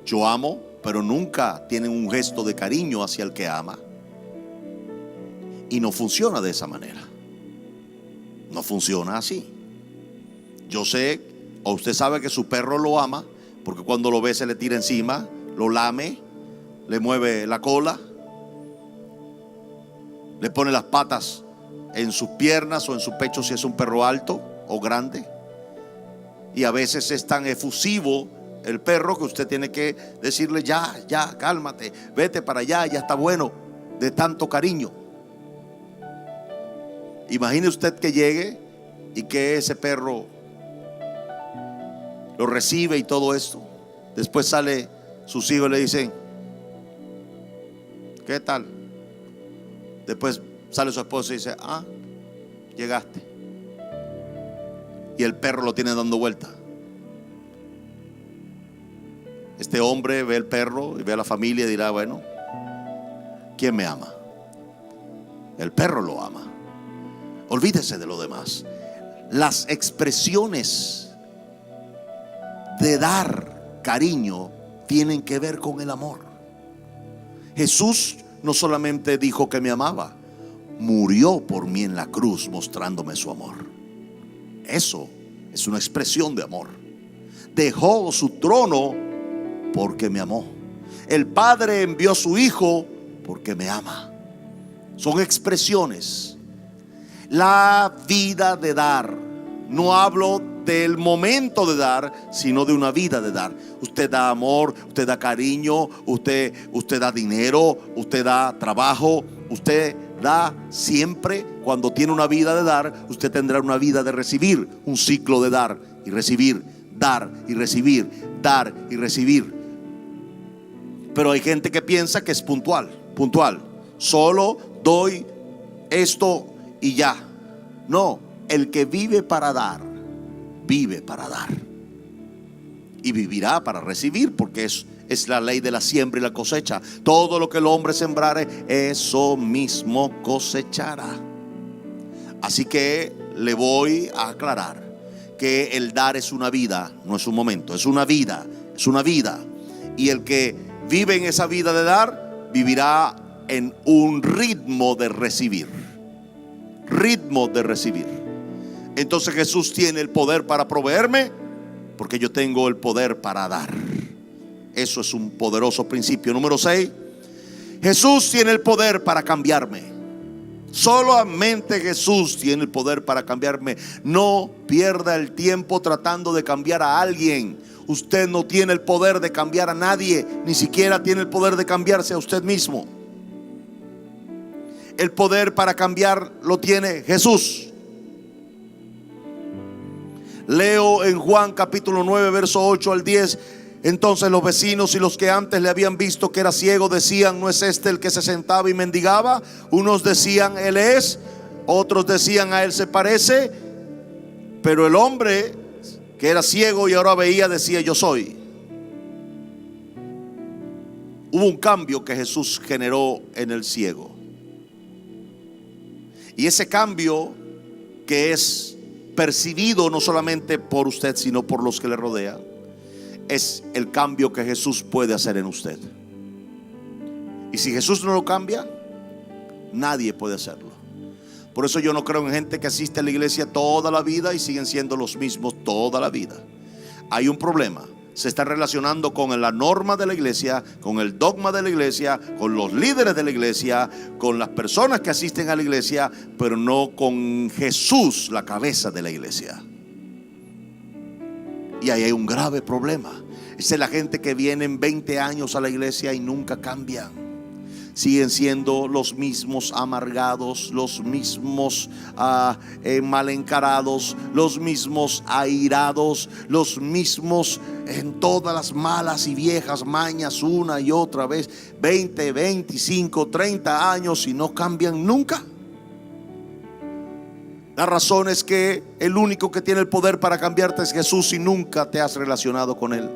Speaker 1: yo amo, pero nunca tienen un gesto de cariño hacia el que ama. Y no funciona de esa manera. No funciona así. Yo sé, o usted sabe, que su perro lo ama porque cuando lo ve se le tira encima, lo lame, le mueve la cola Le pone las patas en sus piernas o en su pecho si es un perro alto o grande. Y a veces es tan efusivo el perro que usted tiene que decirle: ya, cálmate, vete para allá, ya está bueno, de tanto cariño. Imagine usted que llegue y que ese perro lo recibe y todo esto. Después sale sus hijos y le dicen: ¿qué tal? Después sale su esposo y dice: ah, llegaste. Y el perro lo tiene dando vuelta. Este hombre ve el perro y ve a la familia y dirá: bueno, ¿quién me ama? El perro lo ama. Olvídese de lo demás. Las expresiones de dar cariño tienen que ver con el amor. Jesús no solamente dijo que me amaba, murió por mí en la cruz mostrándome su amor. Eso es una expresión de amor. Dejó su trono porque me amó. El Padre envió a su Hijo porque me ama. Son expresiones. La vida de dar. No hablo del momento de dar, sino de una vida de dar. Usted da amor, usted da cariño, usted da dinero, usted da trabajo, usted da siempre. Cuando tiene una vida de dar, usted tendrá una vida de recibir, un ciclo de dar y recibir, dar y recibir, dar y recibir. Pero hay gente que piensa que es puntual. Solo doy esto y ya. No, el que vive para dar, vive para dar. Y vivirá para recibir, porque es la ley de la siembra y la cosecha. Todo lo que el hombre sembrare, eso mismo cosechará. Así que le voy a aclarar que el dar es una vida, no es un momento, es una vida, es una vida. Y el que vive en esa vida de dar, vivirá en un ritmo de recibir. Ritmo de recibir. Entonces Jesús tiene el poder para proveerme, porque yo tengo el poder para dar. Eso es un poderoso principio. Número 6. Jesús tiene el poder para cambiarme. Solamente Jesús tiene el poder para cambiarme. No pierda el tiempo tratando de cambiar a alguien. Usted no tiene el poder de cambiar a nadie. Ni siquiera tiene el poder de cambiarse a usted mismo. El poder para cambiar lo tiene Jesús. Leo en Juan capítulo 9 verso 8 al 10. Entonces los vecinos y los que antes le habían visto que era ciego decían: ¿no es este el que se sentaba y mendigaba? Unos decían: él es. Otros decían: a él se parece. Pero el hombre que era ciego y ahora veía decía: yo soy. Hubo un cambio que Jesús generó en el ciego. Y ese cambio, que es percibido no solamente por usted sino por los que le rodean, es el cambio que Jesús puede hacer en usted. Y si Jesús no lo cambia, nadie puede hacerlo. Por eso yo no creo en gente que asiste a la iglesia toda la vida y siguen siendo los mismos toda la vida. Hay un problema. Se está relacionando con la norma de la iglesia, con el dogma de la iglesia, con los líderes de la iglesia, con las personas que asisten a la iglesia, pero no con Jesús, la cabeza de la iglesia. Y ahí hay un grave problema. Esa es la gente que vienen 20 años a la iglesia y nunca cambian. Siguen siendo los mismos amargados, los mismos mal encarados, los mismos airados, los mismos en todas las malas y viejas mañas una y otra vez. 20, 25, 30 años y no cambian nunca. La razón es que el único que tiene el poder para cambiarte es Jesús, y nunca te has relacionado con Él.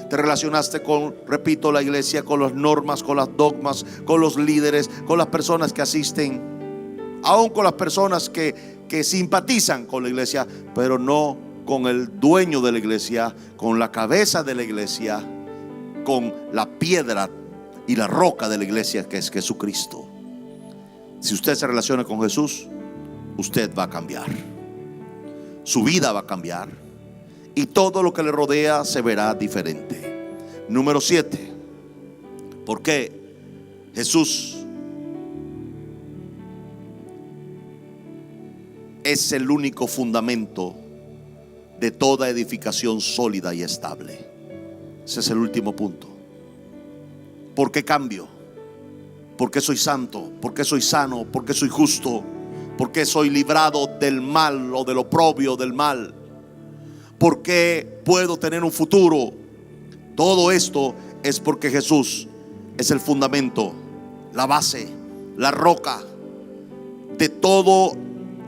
Speaker 1: Te relacionaste con, repito, la iglesia, con las normas, con las dogmas, con los líderes, con las personas que asisten, aún con las personas que simpatizan con la iglesia, pero no con el dueño de la iglesia, con la cabeza de la iglesia, con la piedra y la roca de la iglesia, que es Jesucristo. Si usted se relaciona con Jesús, usted va a cambiar. Su vida va a cambiar. Y todo lo que le rodea se verá diferente. Número 7. ¿Por qué Jesús es el único fundamento de toda edificación sólida y estable. Ese es el último punto. ¿Por qué cambio? ¿Por qué soy santo? ¿Por qué soy sano? ¿Por qué soy justo? ¿Por qué soy librado del mal o del oprobio del mal? ¿Por qué puedo tener un futuro? Todo esto es porque Jesús es el fundamento, la base, la roca de todo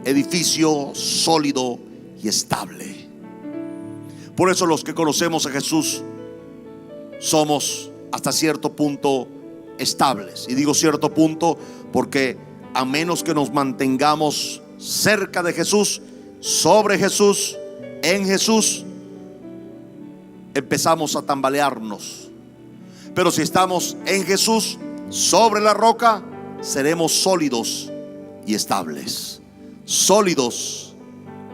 Speaker 1: edificio sólido y estable. Por eso los que conocemos a Jesús somos hasta cierto punto estables. Y digo cierto punto porque a menos que nos mantengamos cerca de Jesús, sobre Jesús, en Jesús, empezamos a tambalearnos. Pero si estamos en Jesús, sobre la roca, seremos sólidos y estables. Sólidos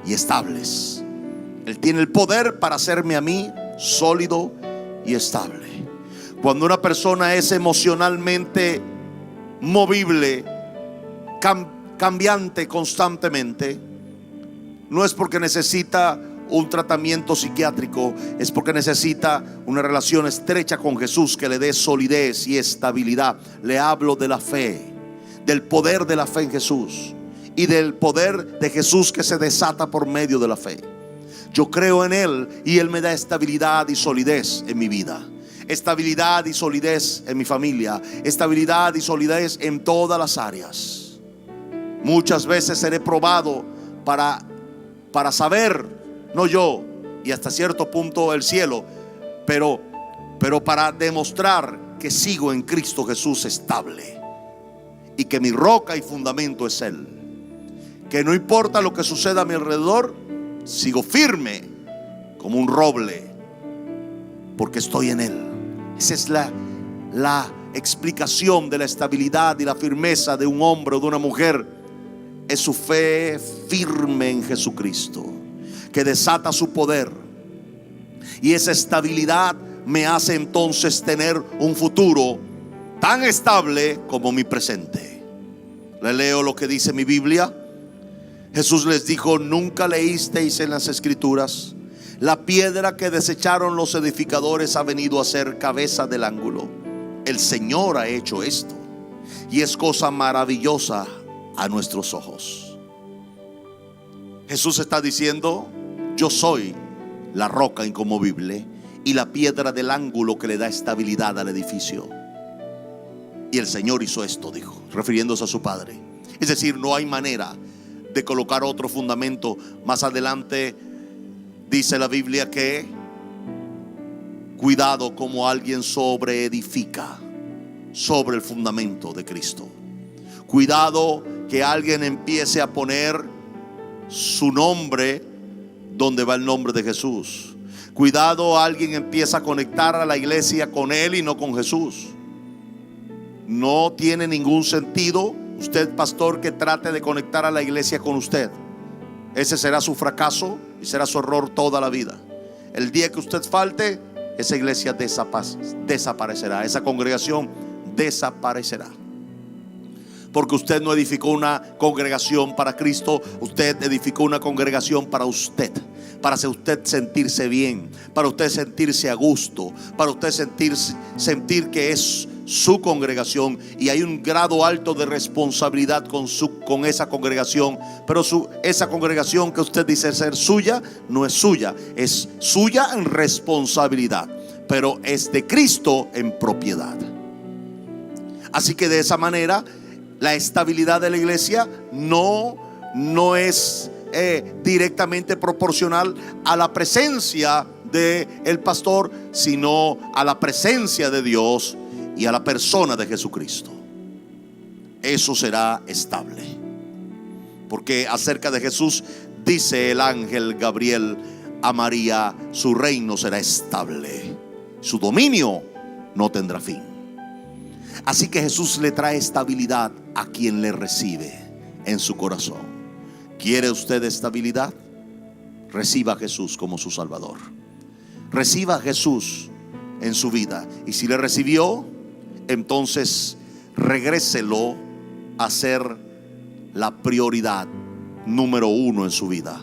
Speaker 1: y estables. Él tiene el poder para hacerme a mí sólido y estable. Cuando una persona es emocionalmente movible, cambiante constantemente, no es porque necesita un tratamiento psiquiátrico, es porque necesita una relación estrecha con Jesús que le dé solidez y estabilidad. Le hablo de la fe, del poder de la fe en Jesús y del poder de Jesús que se desata por medio de la fe. Yo creo en Él y Él me da estabilidad y solidez en mi vida, estabilidad y solidez en mi familia, estabilidad y solidez en todas las áreas. Muchas veces seré probado para saber, no yo y hasta cierto punto el cielo, pero para demostrar que sigo en Cristo Jesús estable y que mi roca y fundamento es Él. Que no importa lo que suceda a mi alrededor, sigo firme como un roble porque estoy en Él. Esa es la explicación de la estabilidad y la firmeza de un hombre o de una mujer. Es su fe firme en Jesucristo que desata su poder, y esa estabilidad me hace entonces tener un futuro tan estable como mi presente. Le leo lo que dice mi Biblia. Jesús les dijo: ¿nunca leísteis en las Escrituras? La piedra que desecharon los edificadores ha venido a ser cabeza del ángulo. El Señor ha hecho esto, y es cosa maravillosa a nuestros ojos. Jesús está diciendo: yo soy la roca inconmovible y la piedra del ángulo que le da estabilidad al edificio. Y el Señor hizo esto, dijo, refiriéndose a su Padre. Es decir, no hay manera de colocar otro fundamento. Más adelante dice la Biblia que cuidado como alguien sobreedifica sobre el fundamento de Cristo. Cuidado que alguien empiece a poner su nombre donde va el nombre de Jesús. Cuidado, alguien empieza a conectar a la iglesia con él y no con Jesús. No tiene ningún sentido usted, pastor, que trate de conectar a la iglesia con usted. Ese será su fracaso y será su error toda la vida. El día que usted falte, esa iglesia desaparecerá, esa congregación desaparecerá. Porque usted no edificó una congregación para Cristo, usted edificó una congregación para usted. Para usted sentirse bien, para usted sentirse a gusto, para usted sentir que es su congregación. Y hay un grado alto de responsabilidad con esa congregación. Pero esa congregación que usted dice ser suya, no es suya. Es suya en responsabilidad, pero es de Cristo en propiedad. Así que de esa manera la estabilidad de la iglesia no es directamente proporcional a la presencia del pastor, sino a la presencia de Dios y a la persona de Jesucristo. Eso será estable, porque acerca de Jesús dice el ángel Gabriel a María: su reino será estable, su dominio no tendrá fin. Así que Jesús le trae estabilidad a quien le recibe en su corazón. ¿Quiere usted estabilidad? Reciba a Jesús como su Salvador. Reciba a Jesús en su vida. Y si le recibió, entonces regréselo a ser la prioridad número uno en su vida.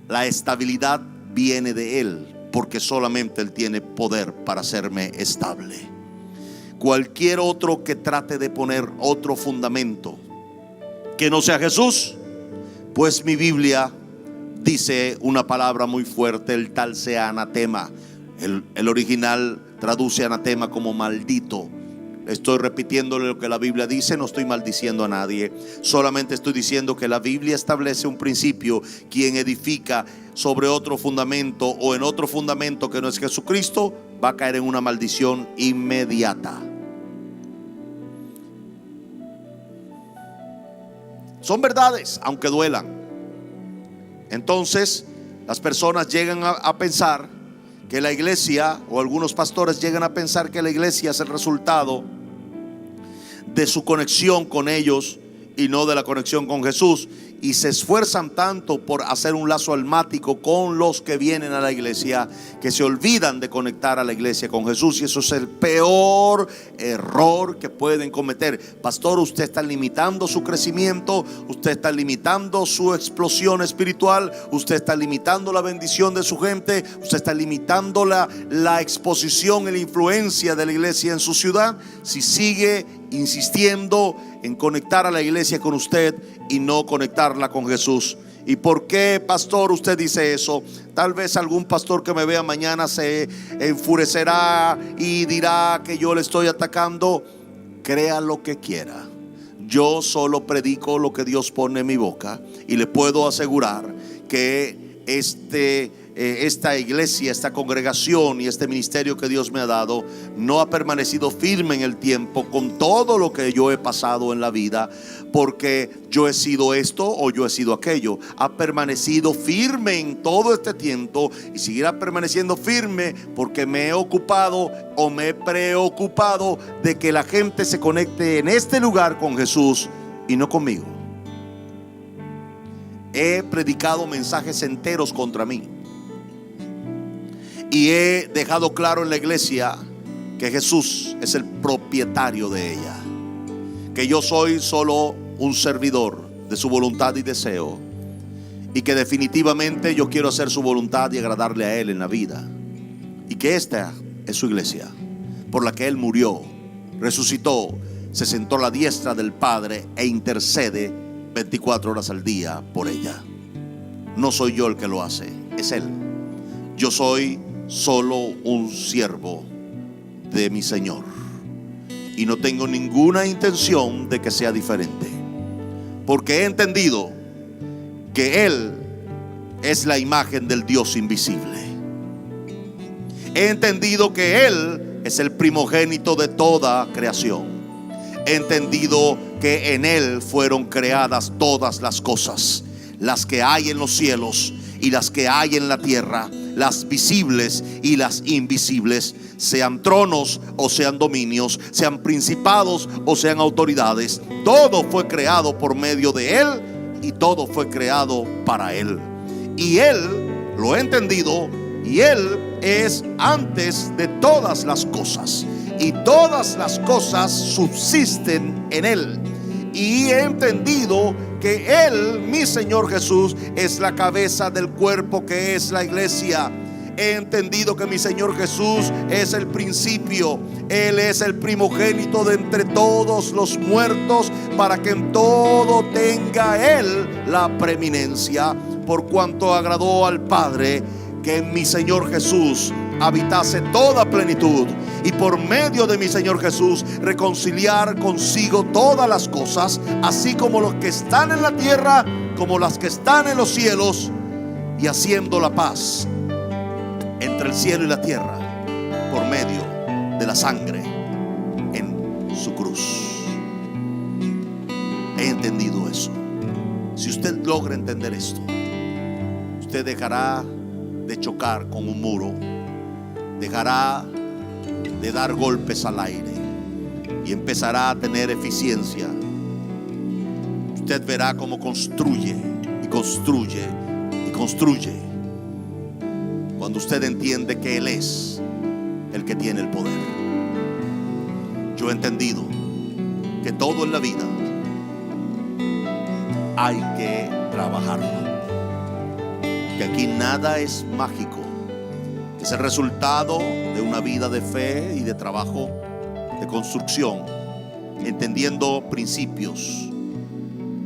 Speaker 1: La estabilidad viene de Él, porque solamente Él tiene poder para hacerme estable. Cualquier otro que trate de poner otro fundamento que no sea Jesús, pues mi Biblia dice una palabra muy fuerte: el tal sea anatema. El original traduce anatema como maldito. Estoy repitiéndole lo que la Biblia dice, no estoy maldiciendo a nadie, solamente estoy diciendo que la Biblia establece un principio: quien edifica sobre otro fundamento o en otro fundamento que no es Jesucristo, va a caer en una maldición inmediata. Son verdades, aunque duelan. Entonces las personas llegan a pensar que la iglesia, o algunos pastores llegan a pensar que la iglesia es el resultado de su conexión con ellos y no de la conexión con Jesús, y se esfuerzan tanto por hacer un lazo almático con los que vienen a la iglesia, que se olvidan de conectar a la iglesia con Jesús. Y eso es el peor error que pueden cometer. Pastor, usted está limitando su crecimiento, usted está limitando su explosión espiritual, usted está limitando la bendición de su gente, usted está limitando la exposición y la influencia de la iglesia en su ciudad, si sigue insistiendo en conectar a la iglesia con usted y no conectarla con Jesús. ¿Y por qué, pastor, usted dice eso? Tal vez algún pastor que me vea mañana se enfurecerá y dirá que yo le estoy atacando. Crea lo que quiera. Yo solo predico lo que Dios pone en mi boca, y le puedo asegurar que esta iglesia, esta congregación y este ministerio que Dios me ha dado no ha permanecido firme en el tiempo, con todo lo que yo he pasado en la vida, porque yo he sido esto o yo he sido aquello. Ha permanecido firme en todo este tiempo y seguirá permaneciendo firme, porque me he ocupado o me he preocupado de que la gente se conecte en este lugar con Jesús y no conmigo. He predicado mensajes enteros contra mí, y he dejado claro en la iglesia que Jesús es el propietario de ella, que yo soy solo un servidor de su voluntad y deseo, y que definitivamente yo quiero hacer su voluntad y agradarle a Él en la vida, y que esta es su iglesia, por la que Él murió, resucitó, se sentó a la diestra del Padre e intercede 24 horas al día por ella. No soy yo el que lo hace, es Él. Yo soy solo un siervo de mi Señor, y no tengo ninguna intención de que sea diferente, porque he entendido que Él es la imagen del Dios invisible. He entendido que Él es el primogénito de toda creación. He entendido que en Él fueron creadas todas las cosas, las que hay en los cielos y las que hay en la tierra, las visibles y las invisibles, sean tronos o sean dominios, sean principados o sean autoridades. Todo fue creado por medio de Él y todo fue creado para Él. Y Él lo ha entendido, y Él es antes de todas las cosas, y todas las cosas subsisten en Él. Y he entendido que Él, mi Señor Jesús, es la cabeza del cuerpo que es la iglesia. He entendido que mi Señor Jesús es el principio. Él es el primogénito de entre todos los muertos, para que en todo tenga Él la preeminencia, por cuanto agradó al Padre que en mi Señor Jesús habitase toda plenitud, y por medio de mi Señor Jesús reconciliar consigo todas las cosas, así como los que están en la tierra como las que están en los cielos, y haciendo la paz entre el cielo y la tierra por medio de la sangre en su cruz. He entendido eso. Si usted logra entender esto, usted dejará de chocar con un muro, dejará de dar golpes al aire y empezará a tener eficiencia. Usted verá cómo construye y construye y construye, cuando usted entiende que Él es el que tiene el poder. Yo he entendido que todo en la vida hay que trabajarlo. Que aquí nada es mágico. Es el resultado de una vida de fe y de trabajo, de construcción, entendiendo principios.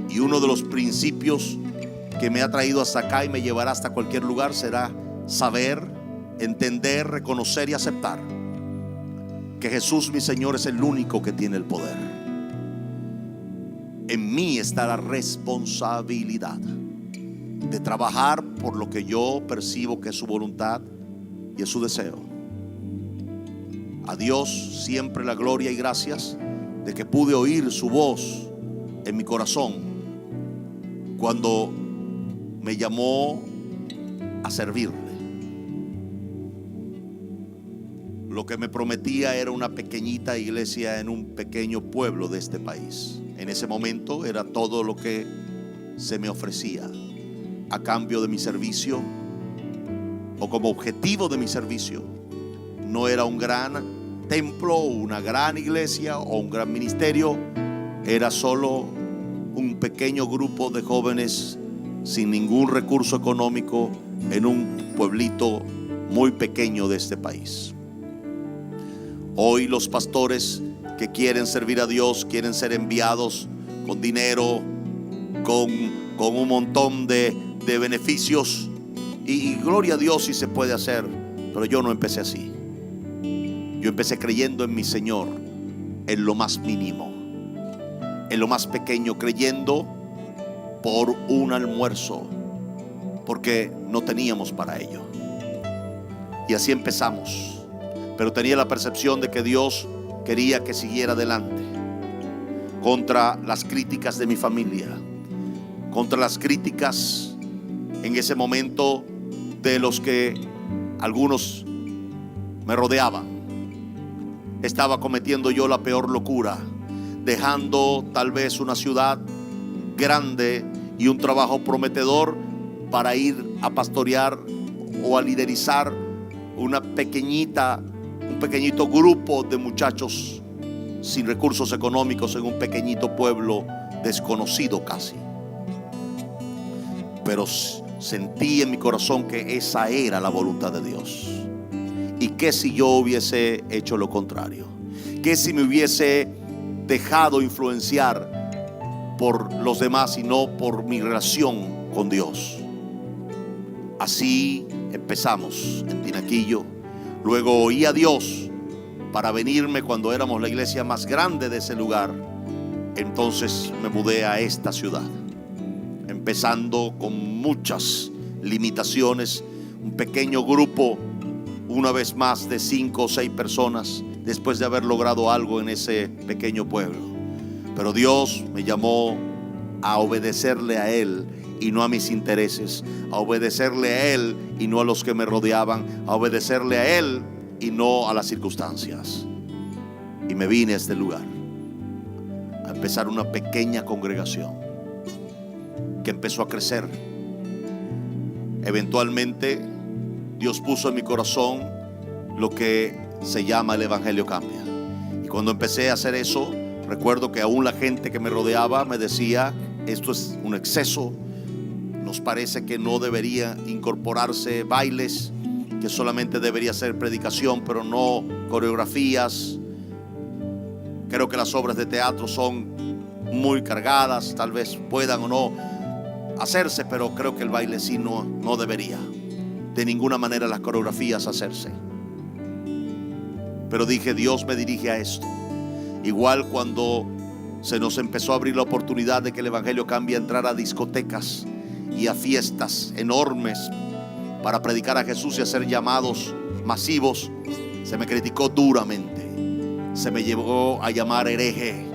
Speaker 1: Y uno de los principios que me ha traído hasta acá y me llevará hasta cualquier lugar será saber, entender, reconocer y aceptar que Jesús, mi Señor, es el único que tiene el poder. En mí está la responsabilidad de trabajar por lo que yo percibo que es su voluntad y es su deseo. A Dios siempre la gloria y gracias de que pude oír su voz en mi corazón cuando me llamó a servirle. Lo que me prometía era una pequeñita iglesia en un pequeño pueblo de este país. En ese momento era todo lo que se me ofrecía a cambio de mi servicio, o como objetivo de mi servicio. No era un gran templo, una gran iglesia o un gran ministerio. Era solo un pequeño grupo de jóvenes sin ningún recurso económico en un pueblito muy pequeño de este país. Hoy los pastores que quieren servir a Dios quieren ser enviados con dinero, con un montón de beneficios, y gloria a Dios si se puede hacer, pero yo no empecé así. Yo empecé creyendo en mi Señor en lo más mínimo, en lo más pequeño, creyendo por un almuerzo, porque no teníamos para ello. Y así empezamos. Pero tenía la percepción de que Dios quería que siguiera adelante, contra las críticas de mi familia, contra las críticas en ese momento de los que algunos me rodeaban. Estaba cometiendo yo la peor locura, dejando tal vez una ciudad grande y un trabajo prometedor para ir a pastorear o a liderizar un pequeñito grupo de muchachos sin recursos económicos en un pequeñito pueblo desconocido casi. Pero sentí en mi corazón que esa era la voluntad de Dios. ¿Y qué si yo hubiese hecho lo contrario? ¿Qué si me hubiese dejado influenciar por los demás y no por mi relación con Dios? Así empezamos en Tinaquillo. Luego oí a Dios para venirme cuando éramos la iglesia más grande de ese lugar. Entonces me mudé a esta ciudad, empezando con muchas limitaciones, un pequeño grupo, una vez más de 5 o 6 personas, después de haber logrado algo en ese pequeño pueblo. Pero Dios me llamó a obedecerle a Él y no a mis intereses, a obedecerle a Él y no a los que me rodeaban, a obedecerle a Él y no a las circunstancias. Y me vine a este lugar a empezar una pequeña congregación que empezó a crecer. Eventualmente Dios puso en mi corazón lo que se llama el Evangelio Cambia. Y cuando empecé a hacer eso, recuerdo que aún la gente que me rodeaba me decía: esto es un exceso, nos parece que no debería incorporarse bailes, que solamente debería ser predicación pero no coreografías. Creo que las obras de teatro son muy cargadas, tal vez puedan o no hacerse, pero creo que el baile sí no debería de ninguna manera, las coreografías hacerse. Pero dije: Dios me dirige a esto. Igual cuando se nos empezó a abrir la oportunidad de que el Evangelio Cambia, entrar a discotecas y a fiestas enormes para predicar a Jesús y hacer llamados masivos, se me criticó duramente. Se me llevó a llamar hereje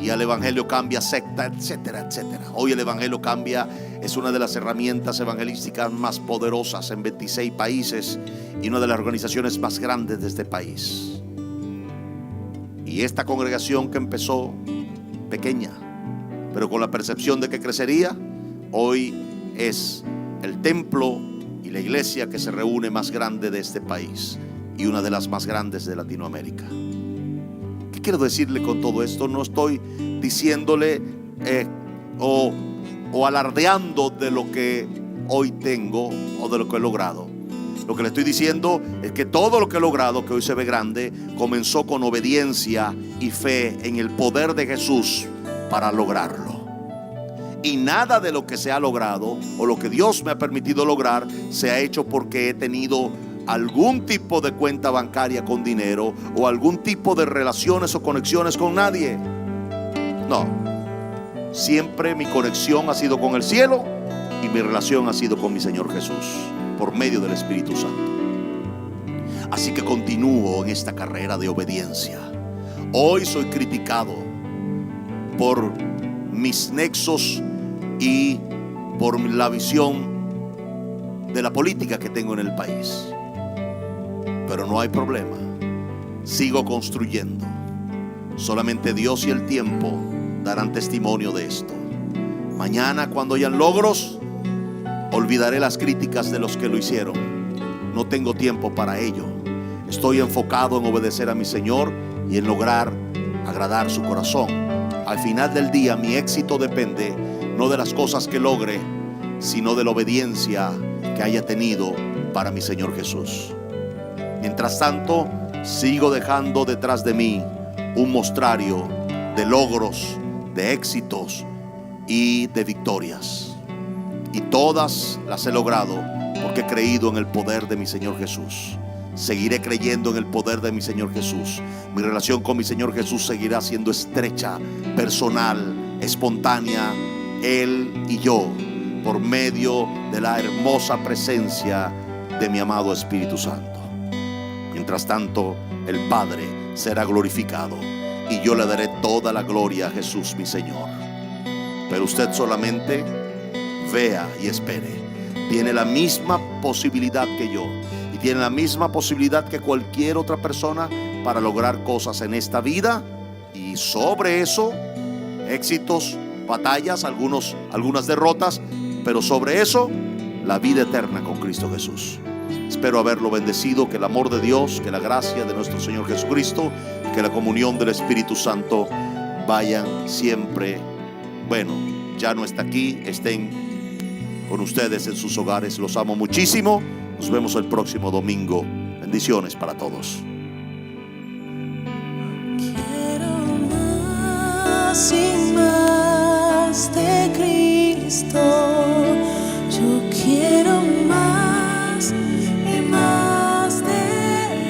Speaker 1: y al Evangelio Cambia secta, etcétera, etcétera. Hoy el Evangelio Cambia es una de las herramientas evangelísticas más poderosas en 26 países y una de las organizaciones más grandes de este país. Y esta congregación que empezó pequeña, pero con la percepción de que crecería, hoy es el templo y la iglesia que se reúne más grande de este país y una de las más grandes de Latinoamérica. ¿Qué quiero decirle con todo esto? No estoy diciéndole o o alardeando de lo que hoy tengo o de lo que he logrado. Lo que le estoy diciendo es que todo lo que he logrado, que hoy se ve grande, comenzó con obediencia y fe en el poder de Jesús para lograrlo. Y nada de lo que se ha logrado o lo que Dios me ha permitido lograr se ha hecho porque he tenido algún tipo de cuenta bancaria con dinero o algún tipo de relaciones o conexiones con nadie. No, siempre mi conexión ha sido con el cielo y mi relación ha sido con mi Señor Jesús por medio del Espíritu Santo. Así que continúo en esta carrera de obediencia. Hoy soy criticado por mis nexos y por la visión de la política que tengo en el país. Pero no hay problema. Sigo construyendo. Solamente Dios y el tiempo darán testimonio de esto. Mañana, cuando hayan logros, olvidaré las críticas de los que lo hicieron. No tengo tiempo para ello. Estoy enfocado en obedecer a mi Señor y en lograr agradar su corazón. Al final del día, mi éxito depende no de las cosas que logre, sino de la obediencia que haya tenido para mi Señor Jesús. Mientras tanto, sigo dejando detrás de mí un mostrario de logros, de éxitos y de victorias. Y todas las he logrado porque he creído en el poder de mi Señor Jesús. Seguiré creyendo en el poder de mi Señor Jesús. Mi relación con mi Señor Jesús seguirá siendo estrecha, personal, espontánea, Él y yo, por medio de la hermosa presencia de mi amado Espíritu Santo. Mientras tanto, el Padre será glorificado y yo le daré toda la gloria a Jesús, mi Señor. Pero usted solamente vea y espere. Tiene la misma posibilidad que yo y tiene la misma posibilidad que cualquier otra persona para lograr cosas en esta vida. Y sobre eso, éxitos, batallas, algunas derrotas, pero sobre eso, la vida eterna con Cristo Jesús. Espero haberlo bendecido. Que el amor de Dios, que la gracia de nuestro Señor Jesucristo, que la comunión del Espíritu Santo vayan siempre. Bueno, ya no está aquí, estén con ustedes en sus hogares. Los amo muchísimo. Nos vemos el próximo domingo. Bendiciones para todos.
Speaker 2: Quiero más y más de Cristo. Yo quiero más y más de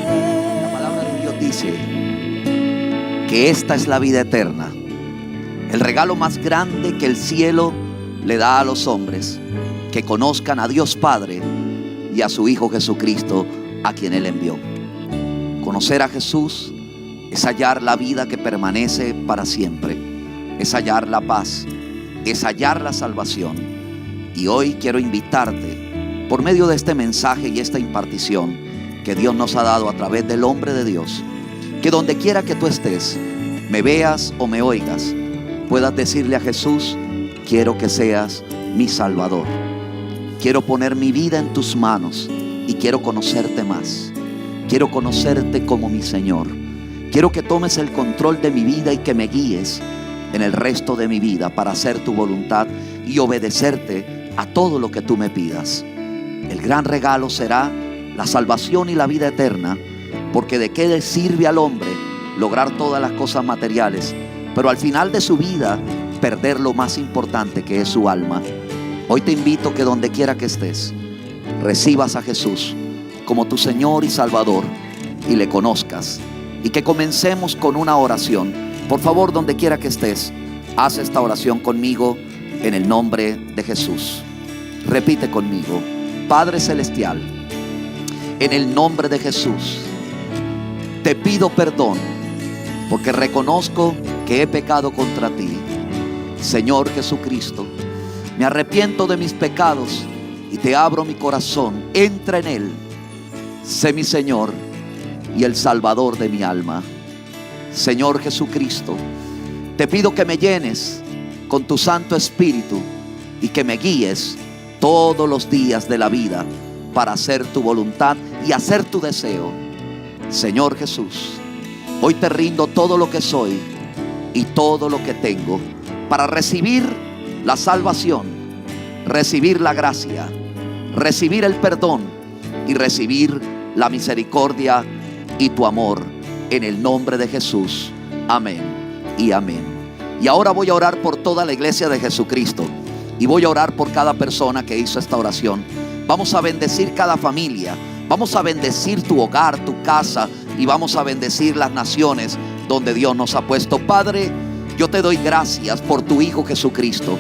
Speaker 2: Él.
Speaker 3: La palabra de Dios dice que esta es la vida eterna, el regalo más grande que el cielo le da a los hombres, que conozcan a Dios Padre y a su Hijo Jesucristo, a quien Él envió. Conocer a Jesús es hallar la vida que permanece para siempre, es hallar la paz, es hallar la salvación. Y hoy quiero invitarte, por medio de este mensaje y esta impartición que Dios nos ha dado a través del hombre de Dios, que donde quiera que tú estés, me veas o me oigas, puedas decirle a Jesús: quiero que seas mi Salvador. Quiero poner mi vida en tus manos y quiero conocerte más. Quiero conocerte como mi Señor. Quiero que tomes el control de mi vida y que me guíes en el resto de mi vida para hacer tu voluntad y obedecerte a todo lo que tú me pidas. El gran regalo será la salvación y la vida eterna, porque de qué le sirve al hombre lograr todas las cosas materiales, pero al final de su vida perder lo más importante, que es su alma. Hoy te invito que donde quiera que estés, recibas a Jesús como tu Señor y Salvador y le conozcas, y que comencemos con una oración. Por favor, donde quiera que estés, haz esta oración conmigo en el nombre de Jesús. Repite conmigo: Padre Celestial, en el nombre de Jesús, te pido perdón porque reconozco que he pecado contra ti. Señor Jesucristo, me arrepiento de mis pecados y te abro mi corazón. Entra en él, sé mi Señor y el Salvador de mi alma. Señor Jesucristo, te pido que me llenes con tu Santo Espíritu y que me guíes todos los días de la vida para hacer tu voluntad y hacer tu deseo. Señor Jesús, hoy te rindo todo lo que soy y todo lo que tengo para recibir la salvación recibir la gracia, recibir el perdón y recibir la misericordia y tu amor en el nombre de Jesús. Amén y amén. Y ahora voy a orar por toda la iglesia de Jesucristo y voy a orar por cada persona que hizo esta oración. Vamos a bendecir cada familia, vamos a bendecir tu hogar, tu casa, y vamos a bendecir las naciones donde Dios nos ha puesto. Padre, yo te doy gracias por tu Hijo Jesucristo,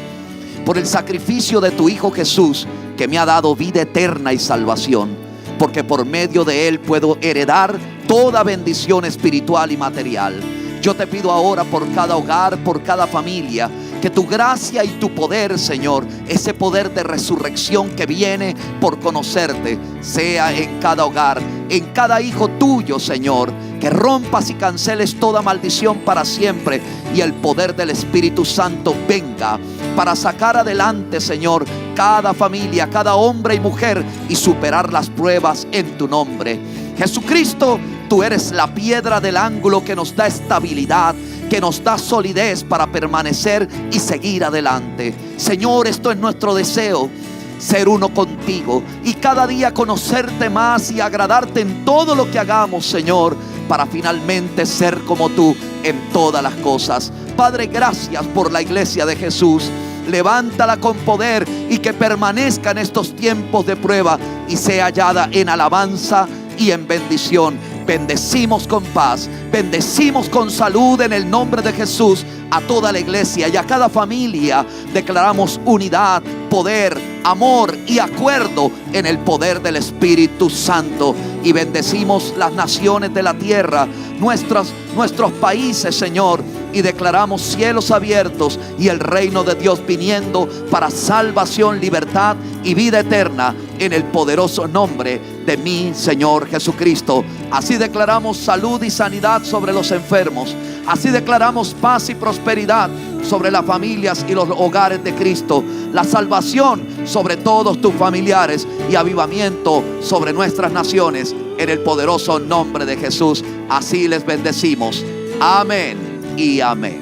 Speaker 3: por el sacrificio de tu Hijo Jesús, que me ha dado vida eterna y salvación, porque por medio de Él puedo heredar toda bendición espiritual y material. Yo te pido ahora por cada hogar, por cada familia, que tu gracia y tu poder, Señor, ese poder de resurrección que viene por conocerte, sea en cada hogar, en cada hijo tuyo, Señor. Que rompas y canceles toda maldición para siempre, y el poder del Espíritu Santo venga para sacar adelante, Señor, cada familia, cada hombre y mujer, y superar las pruebas en tu nombre. Jesucristo, tú eres la piedra del ángulo que nos da estabilidad, que nos da solidez para permanecer y seguir adelante. Señor, esto es nuestro deseo, ser uno contigo y cada día conocerte más y agradarte en todo lo que hagamos, Señor, para finalmente ser como tú en todas las cosas. Padre, gracias por la iglesia de Jesús. Levántala con poder y que permanezca en estos tiempos de prueba y sea hallada en alabanza y en bendición. Bendecimos con paz, bendecimos con salud en el nombre de Jesús a toda la iglesia y a cada familia. Declaramos unidad, poder, amor y acuerdo en el poder del Espíritu Santo. Y bendecimos las naciones de la tierra, nuestros países, Señor. Y declaramos cielos abiertos y el reino de Dios viniendo para salvación, libertad y vida eterna en el poderoso nombre de mi Señor Jesucristo. Así declaramos salud y sanidad sobre los enfermos. Así declaramos paz y prosperidad sobre las familias y los hogares de Cristo. La salvación sobre todos tus familiares y avivamiento sobre nuestras naciones en el poderoso nombre de Jesús. Así les bendecimos. Amén y amén.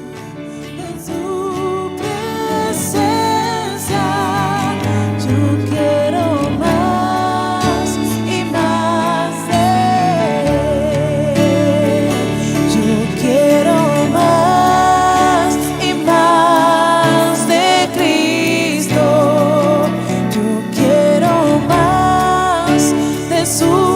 Speaker 2: En su presencia yo quiero más y más de Él. Yo quiero más y más de Cristo. Yo quiero más de su